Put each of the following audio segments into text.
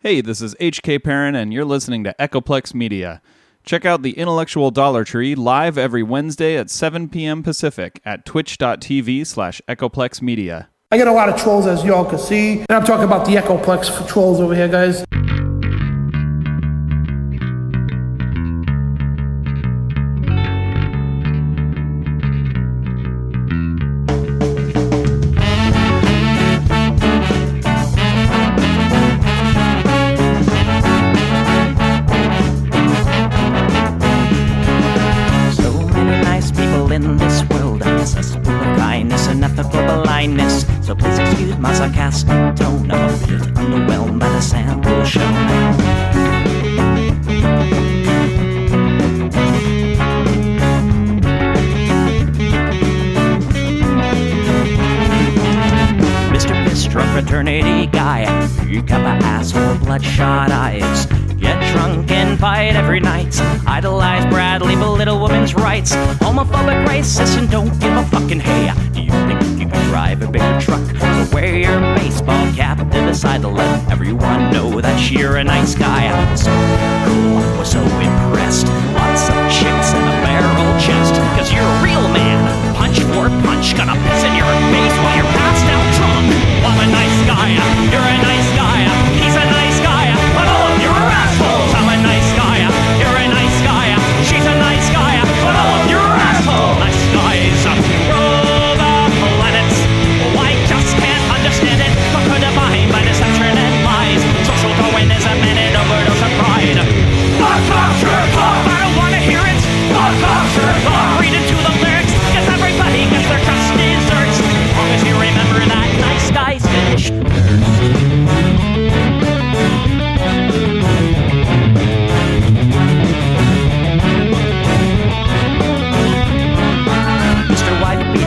Hey, this is HK Perrin, and you're listening to Echoplex Media. Check out the Intellectual Dollar Tree live every Wednesday at 7 p.m. Pacific at twitch.tv/Echoplex Media. I get a lot of trolls, as y'all can see, and I'm talking about the Echoplex trolls over here, guys. So please excuse my sarcastic tone. I'm a bit underwhelmed by the sample show. Mr. Piss-Drunk fraternity guy, you got my asshole, bloodshot eyes. Get drunk and fight every night. Idolize Bradley, belittle women's rights. Homophobic, racist, and don't give a fucking hey. Do you think you can drive a bigger truck? So wear your baseball cap to the side to let everyone know that you're a nice guy. So cool, was so impressed. Lots of chicks in a barrel chest. Cause you're a real man. Punch for punch, gonna piss in your face while you're passed out drunk. I'm a nice guy, you're a nice guy. He's a nice guy, but all of you are assholes. I'm a nice guy, you're a nice guy. She's a nice guy, but all of you are assholes. Nice guys rule the planets. Oh, I just can't understand it. Conquered divine by deception and lies. Social Darwinism and an overdose of pride. Fuck off, jerk off. I don't wanna hear it. Fuck off, jerk off. Read into the lyrics, cause everybody gets their just desserts. As long as you remember that nice guys finish first.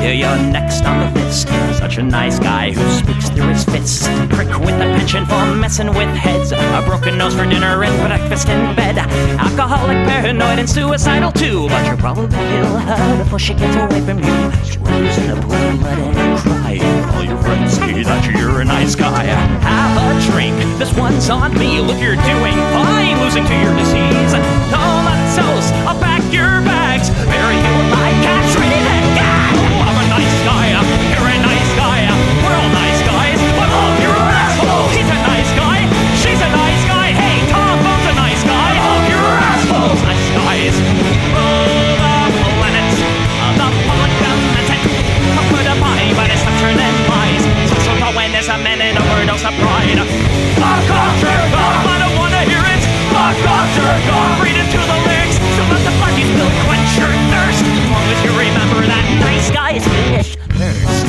You're next on the list. Such a nice guy who speaks through his fists. Prick with a penchant for messing with heads. A broken nose for dinner and breakfast in bed. Alcoholic, paranoid, and suicidal too. But you'll probably kill her before she gets away from you. Screws in a pool of blood and crying. All your friends say that you're a nice guy. Have a drink, this one's on me. Look, you're doing fine, losing to your disease. Comatose, I'll pack your bags. Bury you like cats ready to gag. I'm a nice guy, you're a nice guy. We're all nice guys, but all of you are assholes. He's a nice guy, she's a nice guy. Hey, Tom Bone's a nice guy. All of you are assholes. Nice guys rule the planet. The public dominant. Put a body by deception and lies. Social Darwinism and an overdose of pride. Fuck off, jerk off. I don't wanna hear it. Fuck off, jerk off. Read into the lyrics. So let the fucking spill quench your thirst. As long as you remember that nice guys finish first.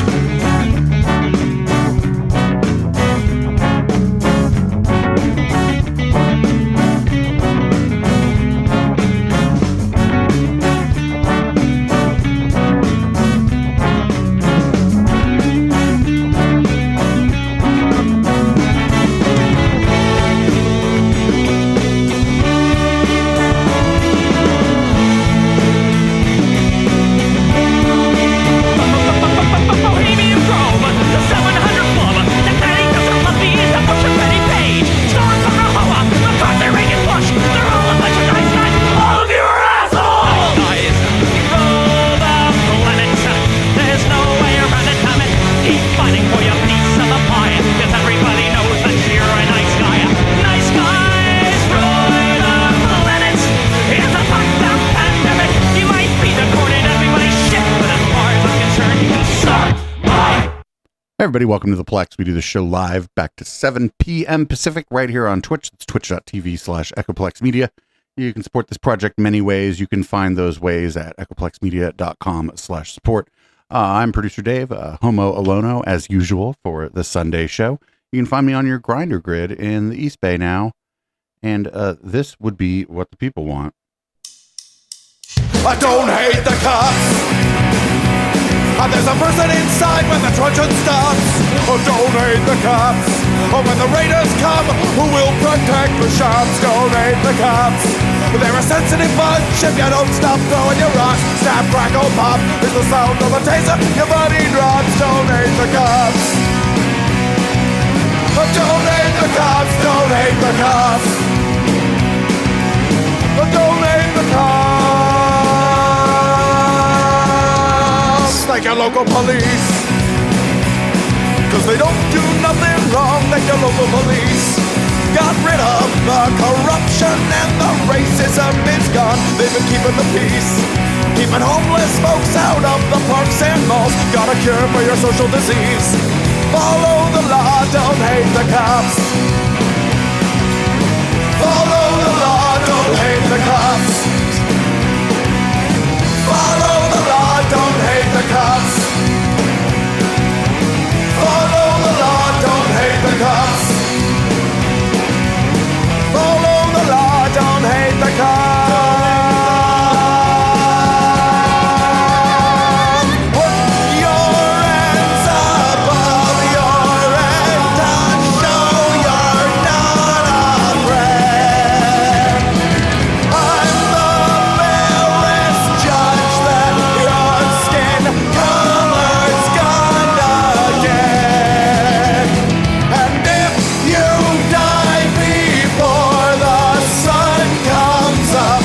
Hey everybody, welcome to the Plex. We do the show live back to 7 p.m. Pacific right here on Twitch. It's twitch.tv/Echoplex Media. You can support this project many ways. You can find those ways at echoplexmedia.com/support. I'm producer Dave, Homo Alono, as usual, for the Sunday show. You can find me on your grinder grid in the East Bay now. And this would be what the people want. I don't hate the cops. There's a person inside when the truncheon stops. Oh, don't hate the cops. Oh, when the raiders come, who will protect the shops? Don't hate the cops. They're a sensitive bunch if you don't stop throwing your rocks. Snap, crackle, pop is the sound of a taser. Your body drops. Don't hate the cops. Don't hate the cops, don't hate the cops. Don't hate the cops. Thank your local police, 'cause they don't do nothing wrong. Thank your local police. Got rid of the corruption and the racism is gone. They've been keeping the peace, keeping homeless folks out of the parks and malls. Got a cure for your social disease. Follow the law, don't hate the cops. Follow the law, don't hate the cops. Follow the law, don't hate the cops. Follow the law, don't hate the cops. Follow the law, don't hate the cops. Put your hands above your head and show you're not afraid. I'm the fairest judge that your skin color's gonna get. And if you die before the sun comes up,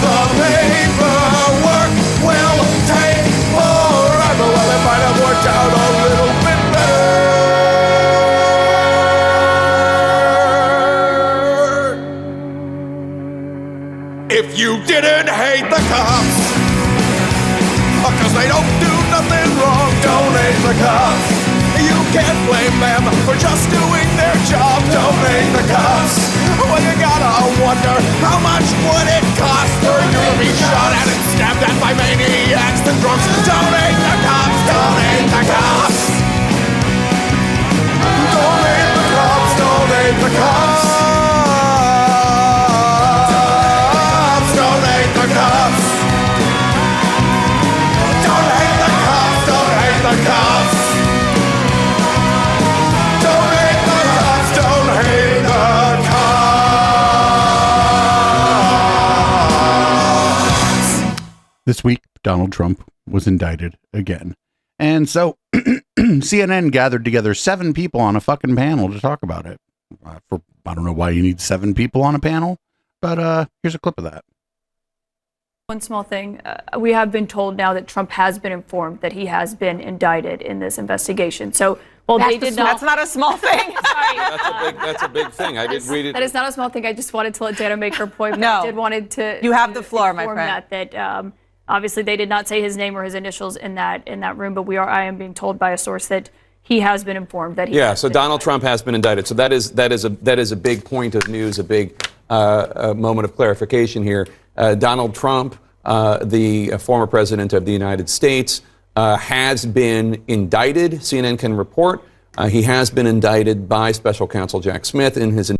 the paperwork will take forever. Well, it might have worked out a little bit better if you didn't hate the cops. 'Cause they don't do nothing wrong. Don't hate the cops. You can't blame them for just doing their job. Don't hate the cops. Well, you gotta wonder, how much would it cost for you to be shot at and stabbed at by maniacs and drunks? Don't hate the cops. Don't hate the cops. Don't hate the cops. Don't hate the cops. Don't hate the cops. Don't hate the cops. Don't hate the cops. Don't hate the cops. Don't hate the cops. This week, Donald Trump was indicted again. And so CNN gathered together 7 people on a fucking panel to talk about it. I don't know why you need 7 people on a panel, but here's a clip of that. One small thing. We have been told now that Trump has been informed that he has been indicted in this investigation. So while they did not... That's not a small thing. Sorry. That's a big thing. I did read it. That is not a small thing. I just wanted to let Dana make her point. But No. I did wanted to... You have the floor, my inform friend. That obviously they did not say his name or his initials in that room, but I am being told by a source that he has been informed that he... Yeah, so Donald Trump has been indicted. So that is a big point of news, a big moment of clarification here. Donald Trump, the former president of the United States, has been indicted. CNN can report he has been indicted by Special Counsel Jack Smith in his...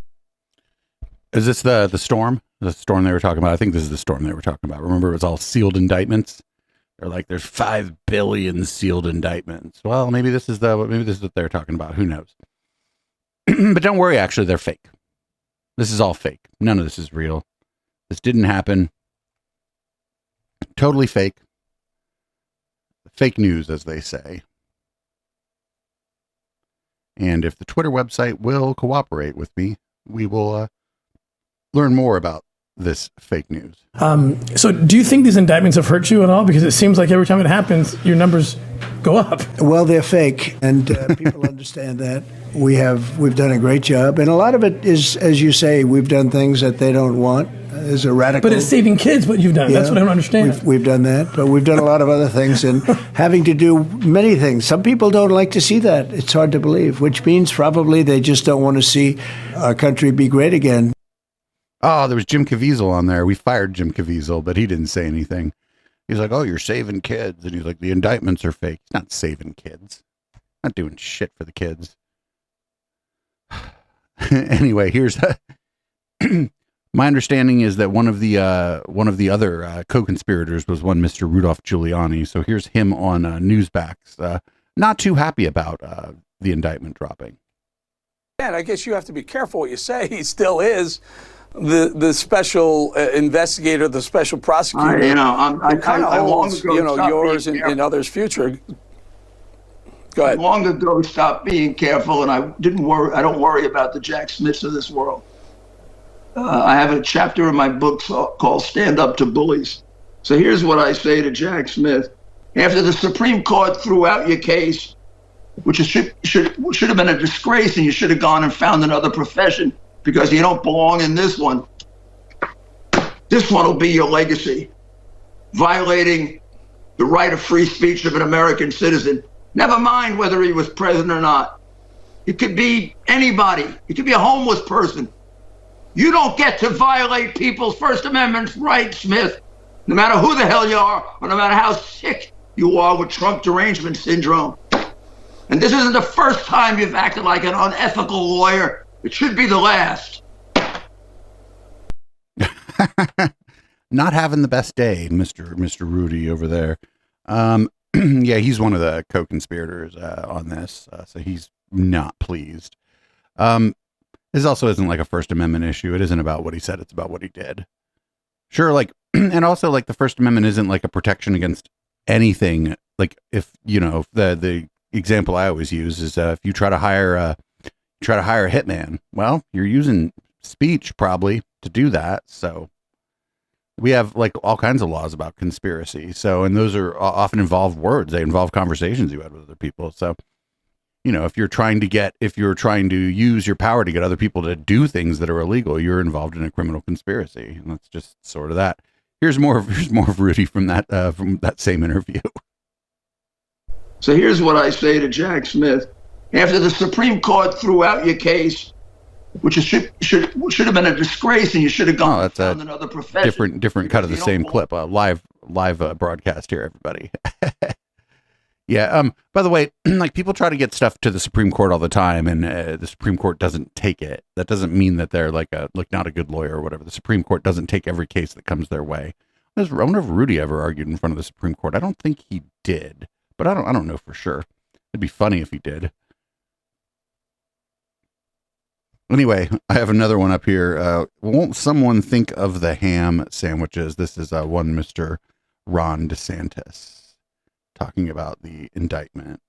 Is this the storm? The storm they were talking about? I think this is the storm they were talking about. Remember, it was all sealed indictments. They're like, there's 5 billion sealed indictments. Well, maybe this is what they're talking about. Who knows? But don't worry, actually, they're fake. This is all fake. None of this is real. This didn't happen. Totally fake. Fake news, as they say. And if the Twitter website will cooperate with me, we will learn more about this fake news. So do you think these indictments have hurt you at all? Because it seems like every time it happens, your numbers go up. Well, they're fake, and people understand that. We've done a great job, and a lot of it is, as you say, we've done things that they don't want. There's a radical. But it's saving kids, what you've done. Yeah, That's what I don't understand. We've done that, but we've done a lot of other things and having to do many things. Some people don't like to see that. It's hard to believe, which means probably they just don't want to see our country be great again. Oh, there was Jim Caviezel on there. We fired Jim Caviezel, but he didn't say anything. He's like, oh, you're saving kids. And he's like, the indictments are fake. He's not saving kids. Not doing shit for the kids. Anyway, here's my understanding is that one of the other co-conspirators was one Mr. Rudolph Giuliani. So here's him on Newsbacks. Not too happy about the indictment dropping. And I guess you have to be careful what you say. He still is the special investigator, the special prosecutor. I kind of holds, yours and others' future. Go ahead. Long ago stopped being careful, and I don't worry about the Jack Smiths of this world. I have a chapter in my book called Stand Up to Bullies. So here's what I say to Jack Smith. After the Supreme Court threw out your case, which should have been a disgrace, and you should have gone and found another profession because you don't belong in this one. This one will be your legacy, violating the right of free speech of an American citizen. Never mind whether he was president or not. It could be anybody. It could be a homeless person. You don't get to violate people's First Amendment rights, Smith, no matter who the hell you are or no matter how sick you are with Trump derangement syndrome. And this isn't the first time you've acted like an unethical lawyer. It should be the last. Not having the best day, Mr. Rudy over there. Yeah, he's one of the co-conspirators on this, so he's not pleased. This also isn't like a First Amendment issue. It isn't about what he said. It's about what he did. Sure, like, and also like the First Amendment isn't like a protection against anything. Like if, you know, the example I always use is if you try to hire a hitman, well, you're using speech probably to do that. So we have like all kinds of laws about conspiracy. So, and those are often involve words. They involve conversations you had with other people. So, you know, if you're trying to use your power to get other people to do things that are illegal, you're involved in a criminal conspiracy. And that's just sort of that. Here's more of Rudy from that same interview. So here's what I say to Jack Smith. After the Supreme Court threw out your case, which should have been a disgrace, and you should have gone and found another profession. Different cut of the same clip. Live broadcast here, everybody. Yeah. By the way, like people try to get stuff to the Supreme Court all the time, and the Supreme Court doesn't take it. That doesn't mean that they're not a good lawyer or whatever. The Supreme Court doesn't take every case that comes their way. I wonder if Rudy ever argued in front of the Supreme Court. I don't think he did, but I don't know for sure. It'd be funny if he did. Anyway, I have another one up here. Won't someone think of the ham sandwiches? This is one Mr. Ron DeSantis talking about the indictment.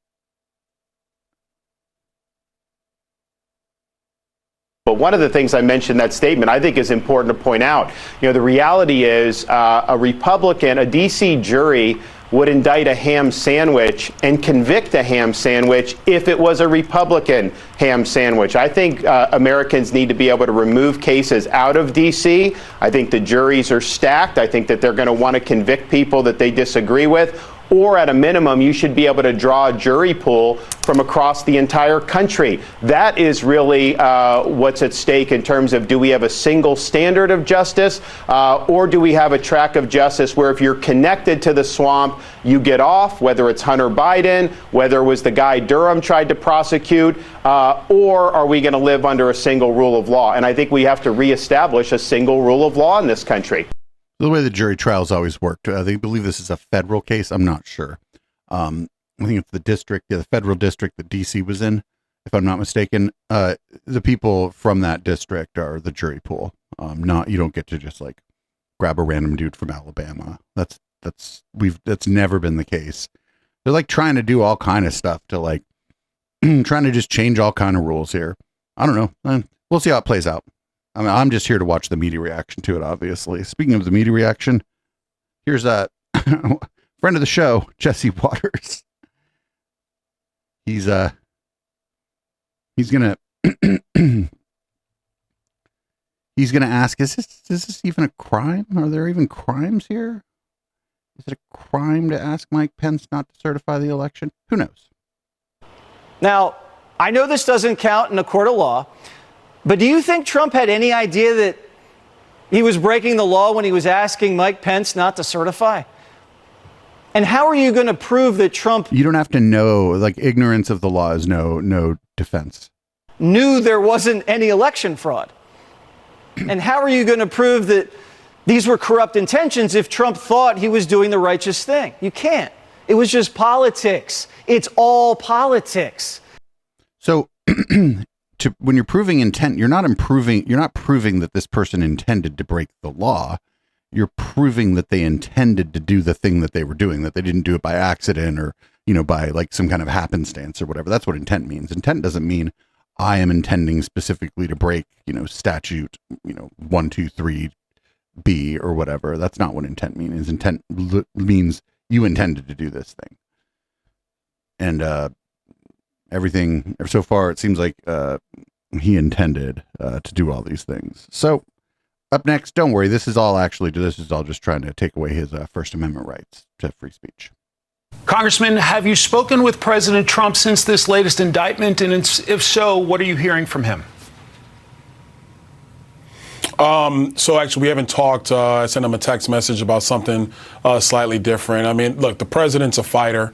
But one of the things I mentioned in that statement I think is important to point out. You know, the reality is a D.C. jury would indict a ham sandwich and convict a ham sandwich if it was a Republican ham sandwich. I think Americans need to be able to remove cases out of D.C. I think the juries are stacked. I think that they're going to want to convict people that they disagree with. Or at a minimum, you should be able to draw a jury pool from across the entire country. That is really what's at stake in terms of, do we have a single standard of justice, or do we have a track of justice where if you're connected to the swamp, you get off, whether it's Hunter Biden, whether it was the guy Durham tried to prosecute, or are we going to live under a single rule of law? And I think we have to reestablish a single rule of law in this country. The way the jury trials always worked, they believe this is a federal case. I'm not sure. I think it's the federal district that DC was in, if I'm not mistaken. The people from that district are the jury pool. You don't get to just like grab a random dude from Alabama. That's never been the case. They're like trying to do all kind of stuff to like trying to just change all kind of rules here. I don't know. We'll see how it plays out. I mean, I'm just here to watch the media reaction to it, obviously. Speaking of the media reaction, here's a friend of the show, Jesse Waters. He's gonna ask, is this even a crime? Are there even crimes here? Is it a crime to ask Mike Pence not to certify the election? Who knows? Now, I know this doesn't count in a court of law, but do you think Trump had any idea that he was breaking the law when he was asking Mike Pence not to certify? And how are you going to prove that Trump... You don't have to know, like ignorance of the law is no defense. ...knew there wasn't any election fraud? And how are you going to prove that these were corrupt intentions if Trump thought he was doing the righteous thing? You can't. It was just politics. It's all politics. So... when you're proving intent, you're not proving that this person intended to break the law. You're proving that they intended to do the thing that they were doing, that they didn't do it by accident or by like some kind of happenstance or whatever. That's what intent means. Intent doesn't mean I am intending specifically to break, statute, 123B or whatever. That's not what intent means. Intent means you intended to do this thing. And everything so far, it seems like he intended to do all these things. So up next, don't worry, this is all just trying to take away his First Amendment rights to free speech. Congressman, have you spoken with President Trump since this latest indictment? And if so, what are you hearing from him? So actually, we haven't talked. I sent him a text message about something slightly different. I mean, look, the president's a fighter.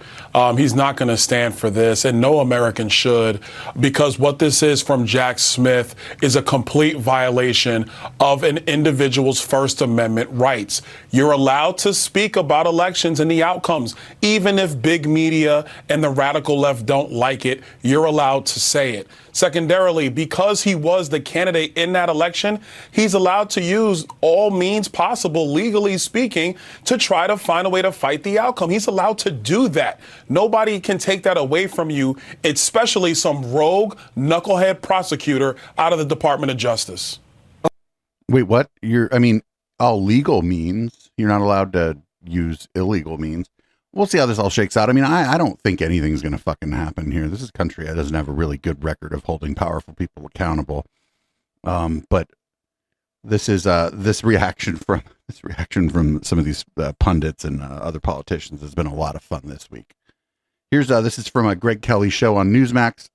He's not going to stand for this, and no American should, because what this is from Jack Smith is a complete violation of an individual's First Amendment rights. You're allowed to speak about elections and the outcomes, even if big media and the radical left don't like it. You're allowed to say it. Secondarily, because he was the candidate in that election, he's allowed to use all means possible, legally speaking, to try to find a way to fight the outcome. He's allowed to do that. Nobody can take that away from you, especially some rogue knucklehead prosecutor out of the Department of Justice. Wait, what? All legal means. You're not allowed to use illegal means. We'll see how this all shakes out. I mean, I don't think anything's going to fucking happen here. This is a country that doesn't have a really good record of holding powerful people accountable. But this is this reaction from some of these pundits and other politicians has been a lot of fun this week. Here's this is from a Greg Kelly show on Newsmax,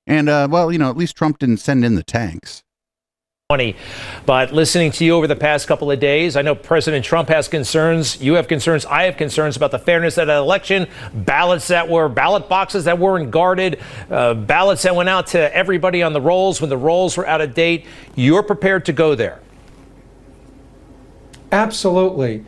and at least Trump didn't send in the tanks. But listening to you over the past couple of days, I know President Trump has concerns. You have concerns. I have concerns about the fairness of that election, ballot boxes that weren't guarded, ballots that went out to everybody on the rolls when the rolls were out of date. You're prepared to go there? Absolutely.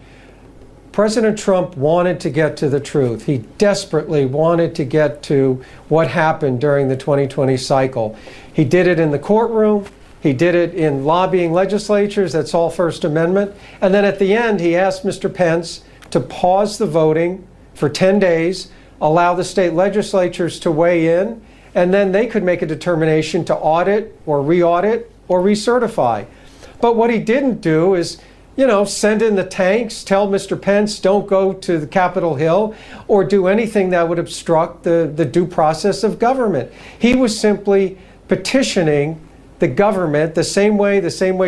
President Trump wanted to get to the truth. He desperately wanted to get to what happened during the 2020 cycle. He did it in the courtroom. He did it in lobbying legislatures. That's all First Amendment. And then at the end, he asked Mr. Pence to pause the voting for 10 days, allow the state legislatures to weigh in, and then they could make a determination to audit or re-audit or recertify. But what he didn't do is, send in the tanks, tell Mr. Pence don't go to the Capitol Hill, or do anything that would obstruct the due process of government. He was simply petitioning the government the same way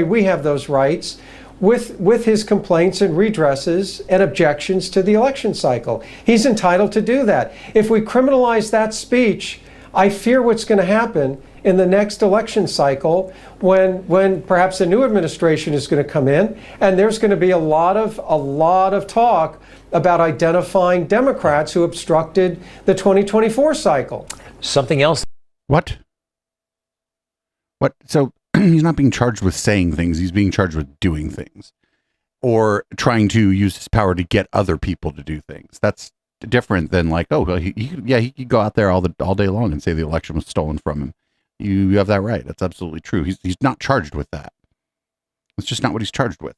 we have those rights, with his complaints and redresses and objections to the election cycle. He's entitled to do that. If we criminalize that speech, I fear what's going to happen in the next election cycle when perhaps a new administration is going to come in, and there's going to be a lot of talk about identifying Democrats who obstructed the 2024 cycle. Something else. What? So he's not being charged with saying things. He's being charged with doing things or trying to use his power to get other people to do things. That's different than like, he could go out there all day long and say the election was stolen from him. You have that right. That's absolutely true. He's not charged with that. It's just not what he's charged with.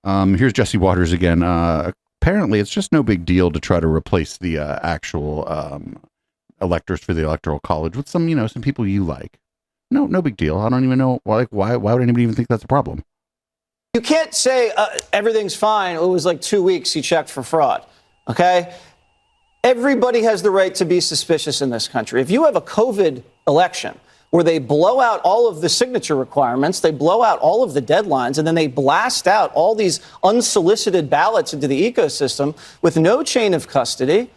Here's Jesse Waters again. Apparently it's just no big deal to try to replace the actual electors for the Electoral College with some people you like. No big deal. I don't even know why would anybody even think that's a problem? You can't say everything's fine. It was like 2 weeks he checked for fraud. Okay? Everybody has the right to be suspicious in this country. If you have a COVID election where they blow out all of the signature requirements, they blow out all of the deadlines, and then they blast out all these unsolicited ballots into the ecosystem with no chain of custody.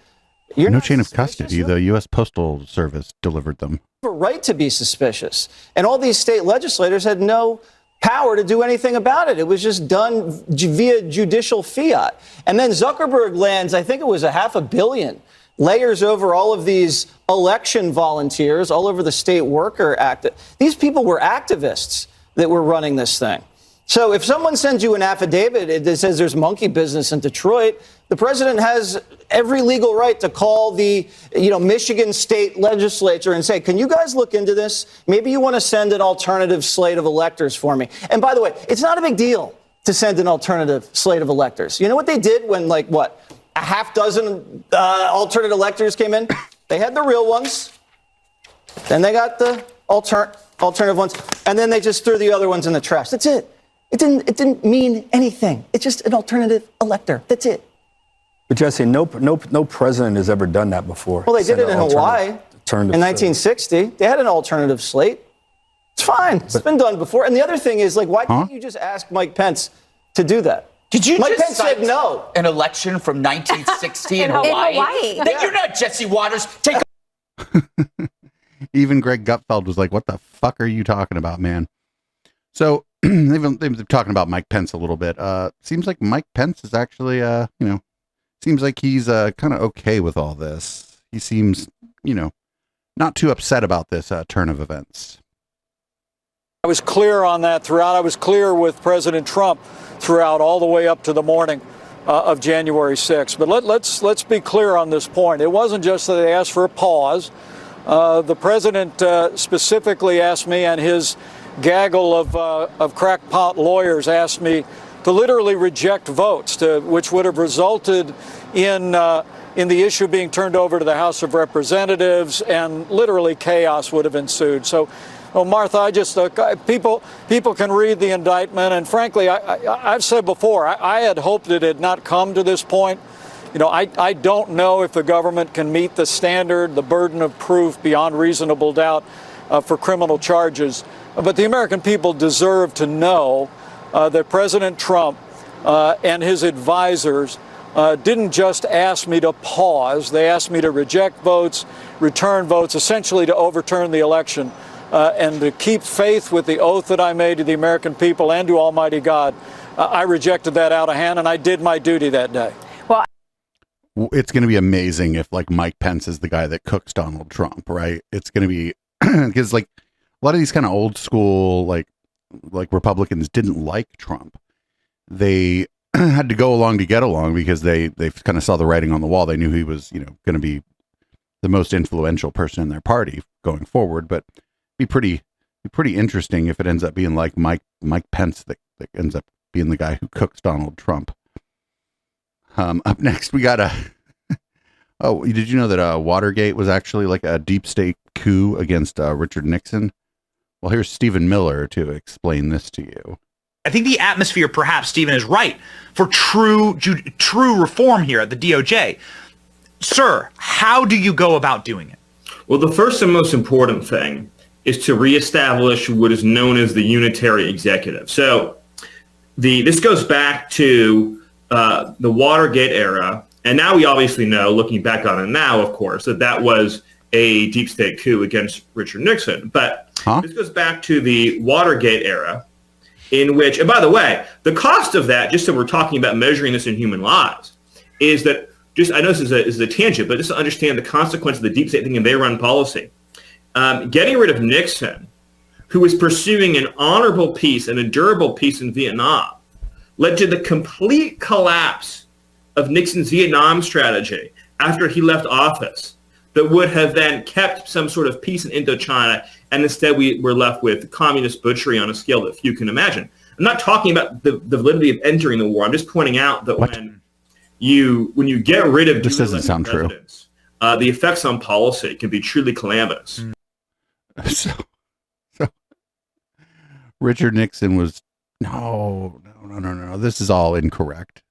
No chain of custody. The U.S. Postal Service delivered them. You have a right to be suspicious. And all these state legislators had no power to do anything about it. It was just done via judicial fiat. And then Zuckerberg lands, I think it was $500 million, layers over all of these election volunteers, all over the state worker act. These people were activists that were running this thing. So if someone sends you an affidavit that says there's monkey business in Detroit, the president has every legal right to call the Michigan state legislature and say, can you guys look into this? Maybe you want to send an alternative slate of electors for me. And by the way, it's not a big deal to send an alternative slate of electors. You know what they did when, a half dozen alternate electors came in. They had the real ones. Then they got the alternative ones. And then they just threw the other ones in the trash. That's it. It didn't mean anything. It's just an alternative elector. That's it. But Jesse, no president has ever done that before. Well, they did it in Hawaii in 1960. They had an alternative slate. It's fine. It's been done before. And the other thing is, like, why can't you just ask Mike Pence to do that? Did you Mike just Pence said no. An election from 1960 in Hawaii? Then you're not Jesse Waters. Take Even Greg Gutfeld was like, what the fuck are you talking about, man? So they've been talking about Mike Pence a little bit. Seems like Mike Pence is actually, seems like he's kind of okay with all this. He seems, not too upset about this turn of events. I was clear on that throughout. I was clear with President Trump throughout, all the way up to the morning of January 6th. But let's be clear on this point. It wasn't just that they asked for a pause. The president specifically asked me, and his gaggle of crackpot lawyers asked me to literally reject votes, which would have resulted in the issue being turned over to the House of Representatives, and literally chaos would have ensued. So, Martha, I just people can read the indictment, and frankly, I've said before, I had hoped it had not come to this point. I don't know if the government can meet the standard, the burden of proof beyond reasonable doubt for criminal charges. But the American people deserve to know that President Trump and his advisors didn't just ask me to pause. They asked me to reject votes, return votes, essentially to overturn the election and to keep faith with the oath that I made to the American people and to Almighty God. I rejected that out of hand, and I did my duty that day. It's going to be amazing if like Mike Pence is the guy that cooks Donald Trump, right? It's going to be because like a lot of these kind of old school like Republicans didn't like Trump. They had to go along to get along because they kind of saw the writing on the wall. They knew he was, going to be the most influential person in their party going forward. But be pretty interesting if it ends up being like Mike Pence that ends up being the guy who cooks Donald Trump. Up next, we got oh, did you know that Watergate was actually like a deep state coup against Richard Nixon? Well, here's Stephen Miller to explain this to you. I think the atmosphere, perhaps, Stephen is right, for true reform here at the DOJ. Sir, how do you go about doing it? Well, the first and most important thing is to reestablish what is known as the unitary executive. So this goes back to the Watergate era, and now we obviously know, looking back on it now, of course, that was a deep state coup against Richard Nixon. But this goes back to the Watergate era, in which, and by the way, the cost of that, just so we're talking about measuring this in human lives, is that, I know this is a tangent, but just to understand the consequence of the deep state thinking they run policy. Getting rid of Nixon, who was pursuing an honorable peace and a durable peace in Vietnam, led to the complete collapse of Nixon's Vietnam strategy after he left office that would have then kept some sort of peace in Indochina, and instead we were left with communist butchery on a scale that few can imagine. I'm not talking about the validity of entering the war. I'm just pointing out that when you get rid of this doesn't sound true. The effects on policy can be truly calamitous. So Richard Nixon was no. This is all incorrect.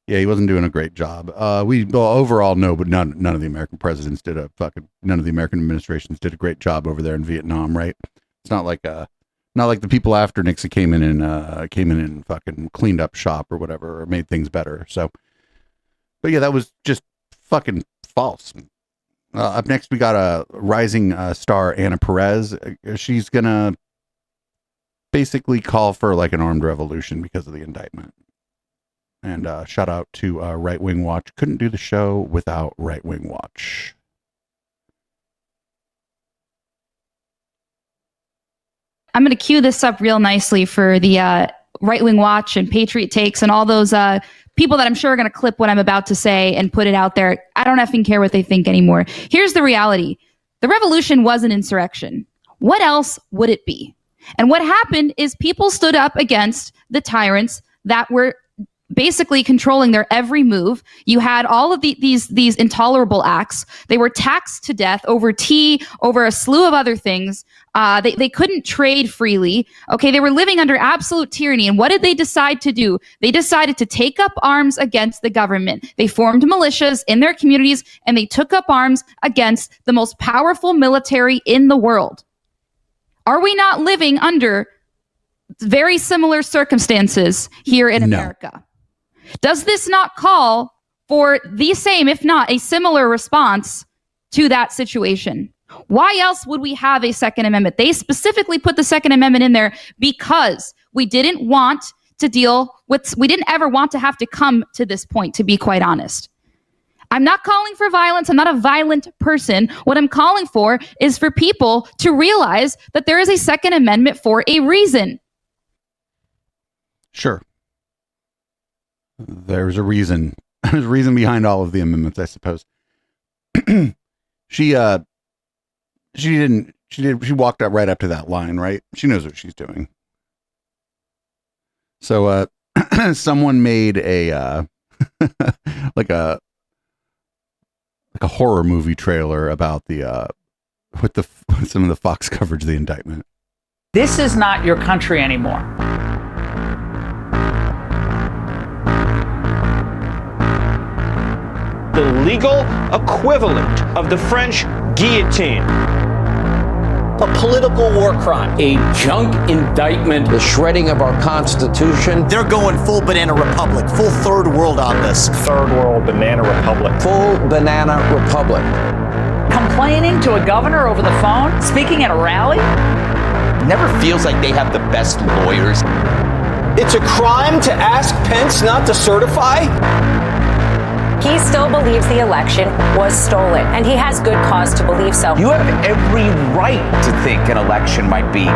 Yeah, he wasn't doing a great job. Overall, no, but none of the American presidents none of the American administrations did a great job over there in Vietnam, right? It's not like the people after Nixon came in and fucking cleaned up shop or whatever, or made things better. So, but yeah, that was just fucking false. Up next, we got a rising star, Anna Perez. She's gonna basically call for like an armed revolution because of the indictment. And shout out to Right Wing Watch. Couldn't do the show without Right Wing Watch. I'm going to cue this up real nicely for the Right Wing Watch and Patriot Takes and all those people that I'm sure are going to clip what I'm about to say and put it out there. I don't effing care what they think anymore. Here's the reality. The revolution was an insurrection. What else would it be? And what happened is people stood up against the tyrants that were basically controlling their every move. You had all of these intolerable acts. They were taxed to death over tea, over a slew of other things. They couldn't trade freely. Okay, they were living under absolute tyranny. And what did they decide to do? They decided to take up arms against the government. They formed militias in their communities, and they took up arms against the most powerful military in the world. Are we not living under very similar circumstances here in America? Does this not call for the same, if not a similar response to that situation? Why else would we have a Second Amendment? They specifically put the Second Amendment in there because we didn't want to we didn't ever want to have to come to this point, to be quite honest. I'm not calling for violence. I'm not a violent person. What I'm calling for is for people to realize that there is a Second Amendment for a reason. Sure. There's a reason. There's a reason behind all of the amendments, I suppose. She walked up right up to that line, right? She knows what she's doing. So, someone made a, like a horror movie trailer about with some of the Fox coverage of the indictment. This is not your country anymore. The legal equivalent of the French guillotine. A political war crime. A junk indictment. The shredding of our Constitution. They're going full banana republic, full third world on this. Third world banana republic. Full banana republic. Complaining to a governor over the phone? Speaking at a rally? Never feels like they have the best lawyers. It's a crime to ask Pence not to certify? He still believes the election was stolen, and he has good cause to believe so. You have every right to think an election might be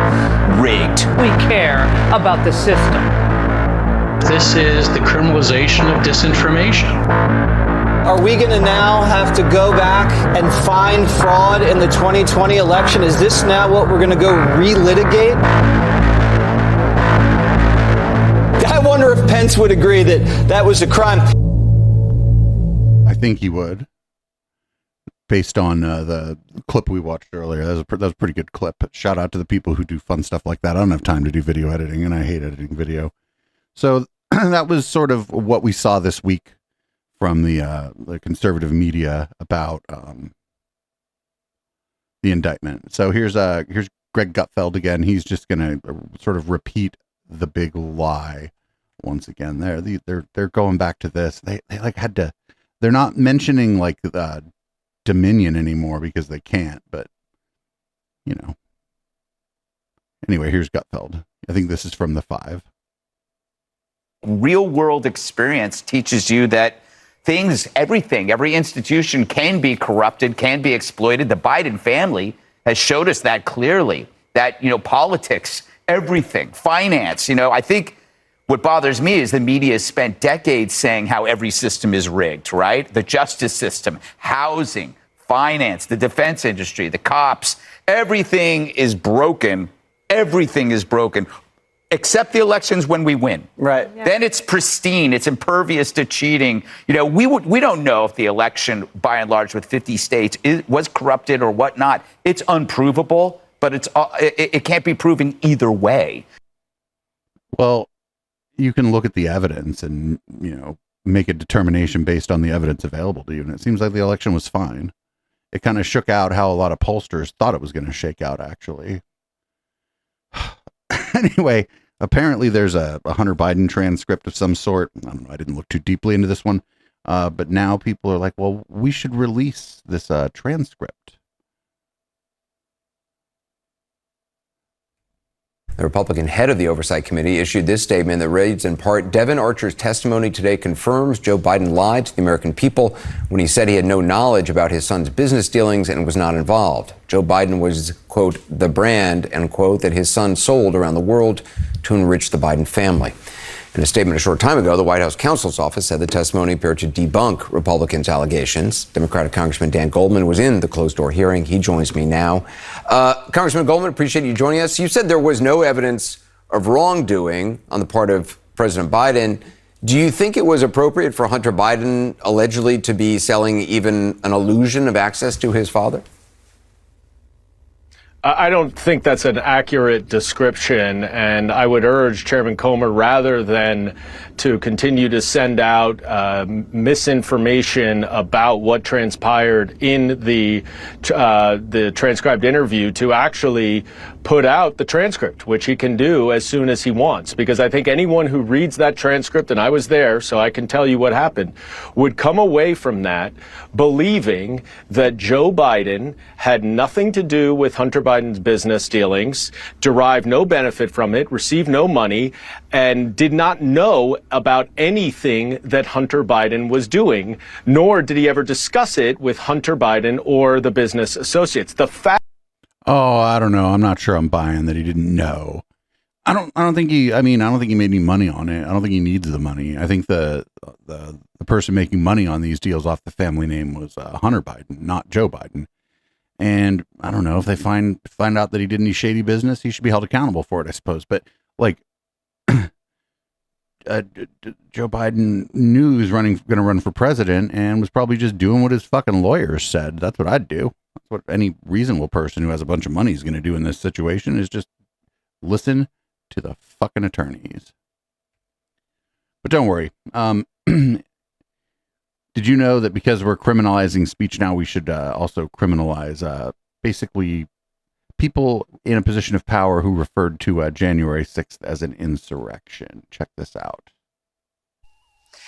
rigged. We care about the system. This is the criminalization of disinformation. Are we going to now have to go back and find fraud in the 2020 election? Is this now what we're going to go relitigate? I wonder if Pence would agree that that was a crime. I think he would, based on the clip we watched earlier. That was a pretty good clip. Shout out to the people who do fun stuff like that. I don't have time to do video editing, and I hate editing video. So that was sort of what we saw this week from the conservative media about the indictment. So here's Greg Gutfeld again. He's just going to sort of repeat the big lie once again. They're going back to this. They like had to. They're not mentioning like Dominion anymore because they can't, but you know. Anyway, here's Gutfeld. I think this is from the 5. Real world experience teaches you that everything, every institution can be corrupted, can be exploited. The Biden family has showed us that clearly, that, politics, everything, finance, I think what bothers me is the media has spent decades saying how every system is rigged, right? The justice system, housing, finance, the defense industry, the cops, everything is broken. Everything is broken, except the elections when we win. Right. Yeah. Then it's pristine. It's impervious to cheating. We don't know if the election, by and large, with 50 states, was corrupted or whatnot. It's unprovable, but it can't be proven either way. Well, you can look at the evidence and, make a determination based on the evidence available to you. And it seems like the election was fine. It kind of shook out how a lot of pollsters thought it was going to shake out, actually. Anyway, apparently there's a Hunter Biden transcript of some sort. I don't know. I didn't look too deeply into this one. But now people are like, well, we should release this transcript. The Republican head of the Oversight Committee issued this statement that reads, in part, Devin Archer's testimony today confirms Joe Biden lied to the American people when he said he had no knowledge about his son's business dealings and was not involved. Joe Biden was, quote, the brand, end quote, that his son sold around the world to enrich the Biden family. In a statement a short time ago, the White House counsel's office said the testimony appeared to debunk Republicans' allegations. Democratic Congressman Dan Goldman was in the closed-door hearing. He joins me now. Congressman Goldman, appreciate you joining us. You said there was no evidence of wrongdoing on the part of President Biden. Do you think it was appropriate for Hunter Biden allegedly to be selling even an illusion of access to his father? I don't think that's an accurate description, and I would urge Chairman Comer, rather than to continue to send out misinformation about what transpired in the transcribed interview, to actually put out the transcript, which he can do as soon as he wants. Because I think anyone who reads that transcript, and I was there, so I can tell you what happened, would come away from that believing that Joe Biden had nothing to do with Hunter Biden's business dealings, derived no benefit from it, received no money, and did not know about anything that Hunter Biden was doing, nor did he ever discuss it with Hunter Biden or the business associates. The fact. Oh, I don't know. I'm not sure I'm buying that he didn't know. I don't think he made any money on it. I don't think he needs the money. I think the person making money on these deals off the family name was Hunter Biden, not Joe Biden. And I don't know, if they find out that he did any shady business, he should be held accountable for it, I suppose. But like, Joe Biden knew he was going to run for president and was probably just doing what his fucking lawyers said. That's what I'd do. That's what any reasonable person who has a bunch of money is going to do in this situation, is just listen to the fucking attorneys. But don't worry. Did you know that because we're criminalizing speech now, we should also criminalize basically people in a position of power who referred to January 6th as an insurrection? Check this out.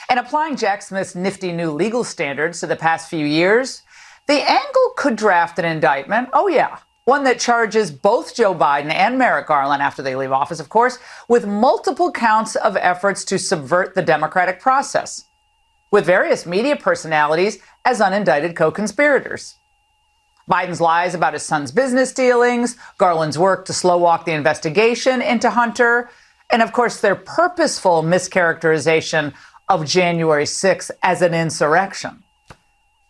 And applying Jack Smith's nifty new legal standards to the past few years, the angle could draft an indictment. Oh, yeah. One that charges both Joe Biden and Merrick Garland, after they leave office, of course, with multiple counts of efforts to subvert the democratic process, with various media personalities as unindicted co-conspirators. Biden's lies about his son's business dealings, Garland's work to slow walk the investigation into Hunter, and of course their purposeful mischaracterization of January 6th as an insurrection.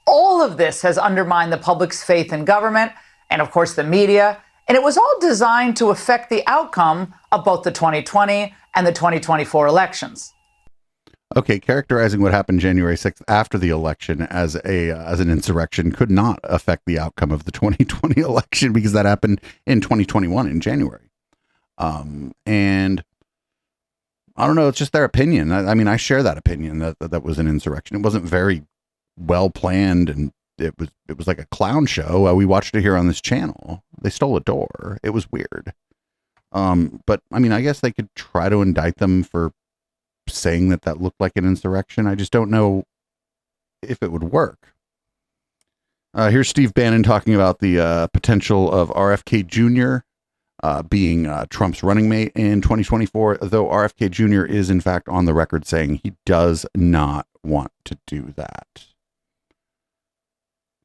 All of this has undermined the public's faith in government and of course the media, and it was all designed to affect the outcome of both the 2020 and the 2024 elections. Okay, characterizing what happened January 6th after the election as an insurrection could not affect the outcome of the 2020 election, because that happened in 2021 in January. And I don't know, it's just their opinion. I mean, I share that opinion that was an insurrection. It wasn't very well planned, and it was like a clown show. We watched it here on this channel. They stole a door. It was weird. But I mean, I guess they could try to indict them for saying that looked like an insurrection. I just don't know if it would work. Here's Steve Bannon talking about the potential of RFK Jr. Being Trump's running mate in 2024, though RFK Jr. is in fact on the record saying he does not want to do that.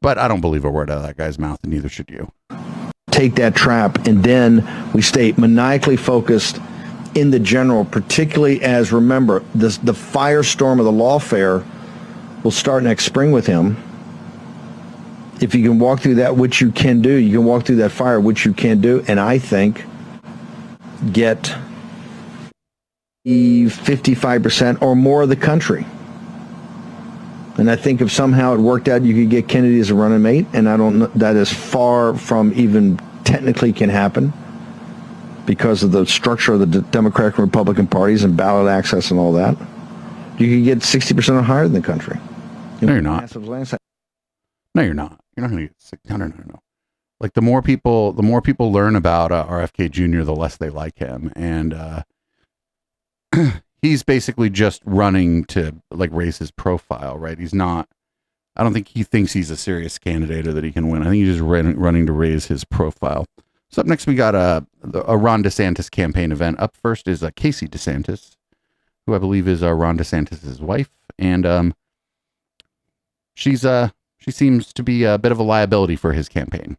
But I don't believe a word out of that guy's mouth, and neither should you. Take that trap, and then we stay maniacally focused in the general, particularly as, remember, the firestorm of the lawfare will start next spring with him. If you can walk through that, which you can do, you can walk through that fire, which you can do, and I think get 55% or more of the country. And I think if somehow it worked out, you could get Kennedy as a running mate, and I don't know, that is far from even technically can happen, because of the structure of the Democratic and Republican parties and ballot access and all that. You could get 60% or higher in the country. No, you're not. No, you're not. You're not going to get 60. No. Like, the more people learn about RFK Jr., the less they like him. And he's basically just running to like raise his profile, right? He's not. I don't think he thinks he's a serious candidate or that he can win. I think he's just running to raise his profile. So up next, we got a Ron DeSantis campaign event. Up first is Casey DeSantis, who I believe is Ron DeSantis' wife, and she seems to be a bit of a liability for his campaign.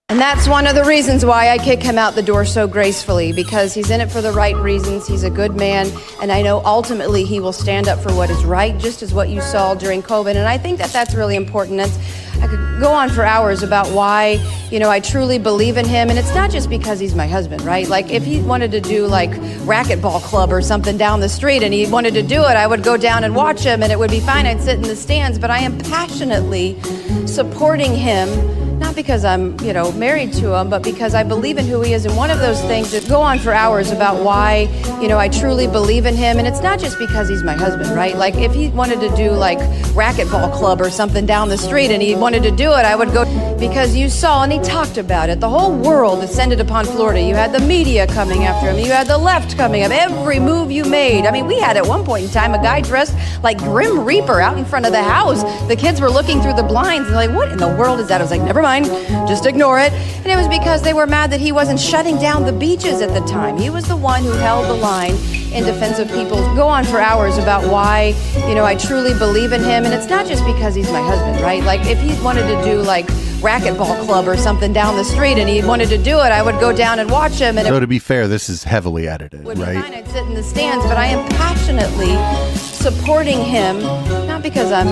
And that's one of the reasons why I kick him out the door so gracefully, because he's in it for the right reasons. He's a good man, and I know ultimately he will stand up for what is right, just as what you saw during COVID. And I think that that's really important. I could go on for hours about why, I truly believe in him. And it's not just because he's my husband, right? Like, if he wanted to do like racquetball club or something down the street and he wanted to do it, I would go down and watch him and it would be fine. I'd sit in the stands. But I am passionately supporting him, not because I'm, married to him, but because I believe in who he is. And one of those things that go on for hours about why, I truly believe in him. And it's not just because he's my husband, right? Like, if he wanted to do like racquetball club or something down the street and he wanted to do it, I would go, because you saw, and he talked about it, the whole world descended upon Florida. You had the media coming after him. You had the left coming up. Every move you made. I mean, we had at one point in time a guy dressed like Grim Reaper out in front of the house. The kids were looking through the blinds and like, what in the world is that? I was like, never mind, just ignore it. And it was because they were mad that he wasn't shutting down the beaches at the time. He was the one who held the line in defense of people. Go on for hours about why, I truly believe in him. And it's not just because he's my husband, right? Like, if he wanted to do like racquetball club or something down the street and he wanted to do it, I would go down and watch him. And so to be fair, this is heavily edited, would right? be fine. I'd sit in the stands, but I am passionately supporting him, not because I'm,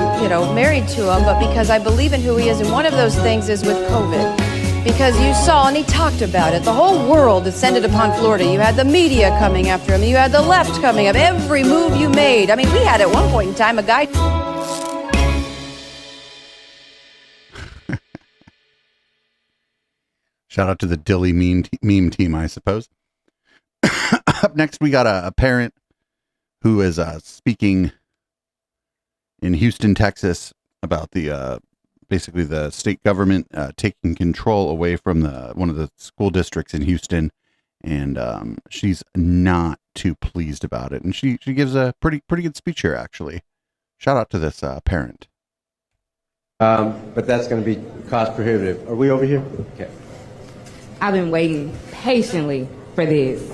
married to him, but because I believe in who he is. And one of those things is with COVID. Because you saw, and he talked about it, the whole world descended upon Florida. You had the media coming after him. You had the left coming up. Every move you made. I mean, we had at one point in time a guy. Shout out to the Dilly meme team, I suppose. Up next, we got a parent who is speaking in Houston, Texas, about the basically the state government taking control away from one of the school districts in Houston, and she's not too pleased about it. And she gives a pretty good speech here, actually. Shout out to this parent. But that's going to be cost prohibitive. Are we over here? Okay. I've been waiting patiently for this.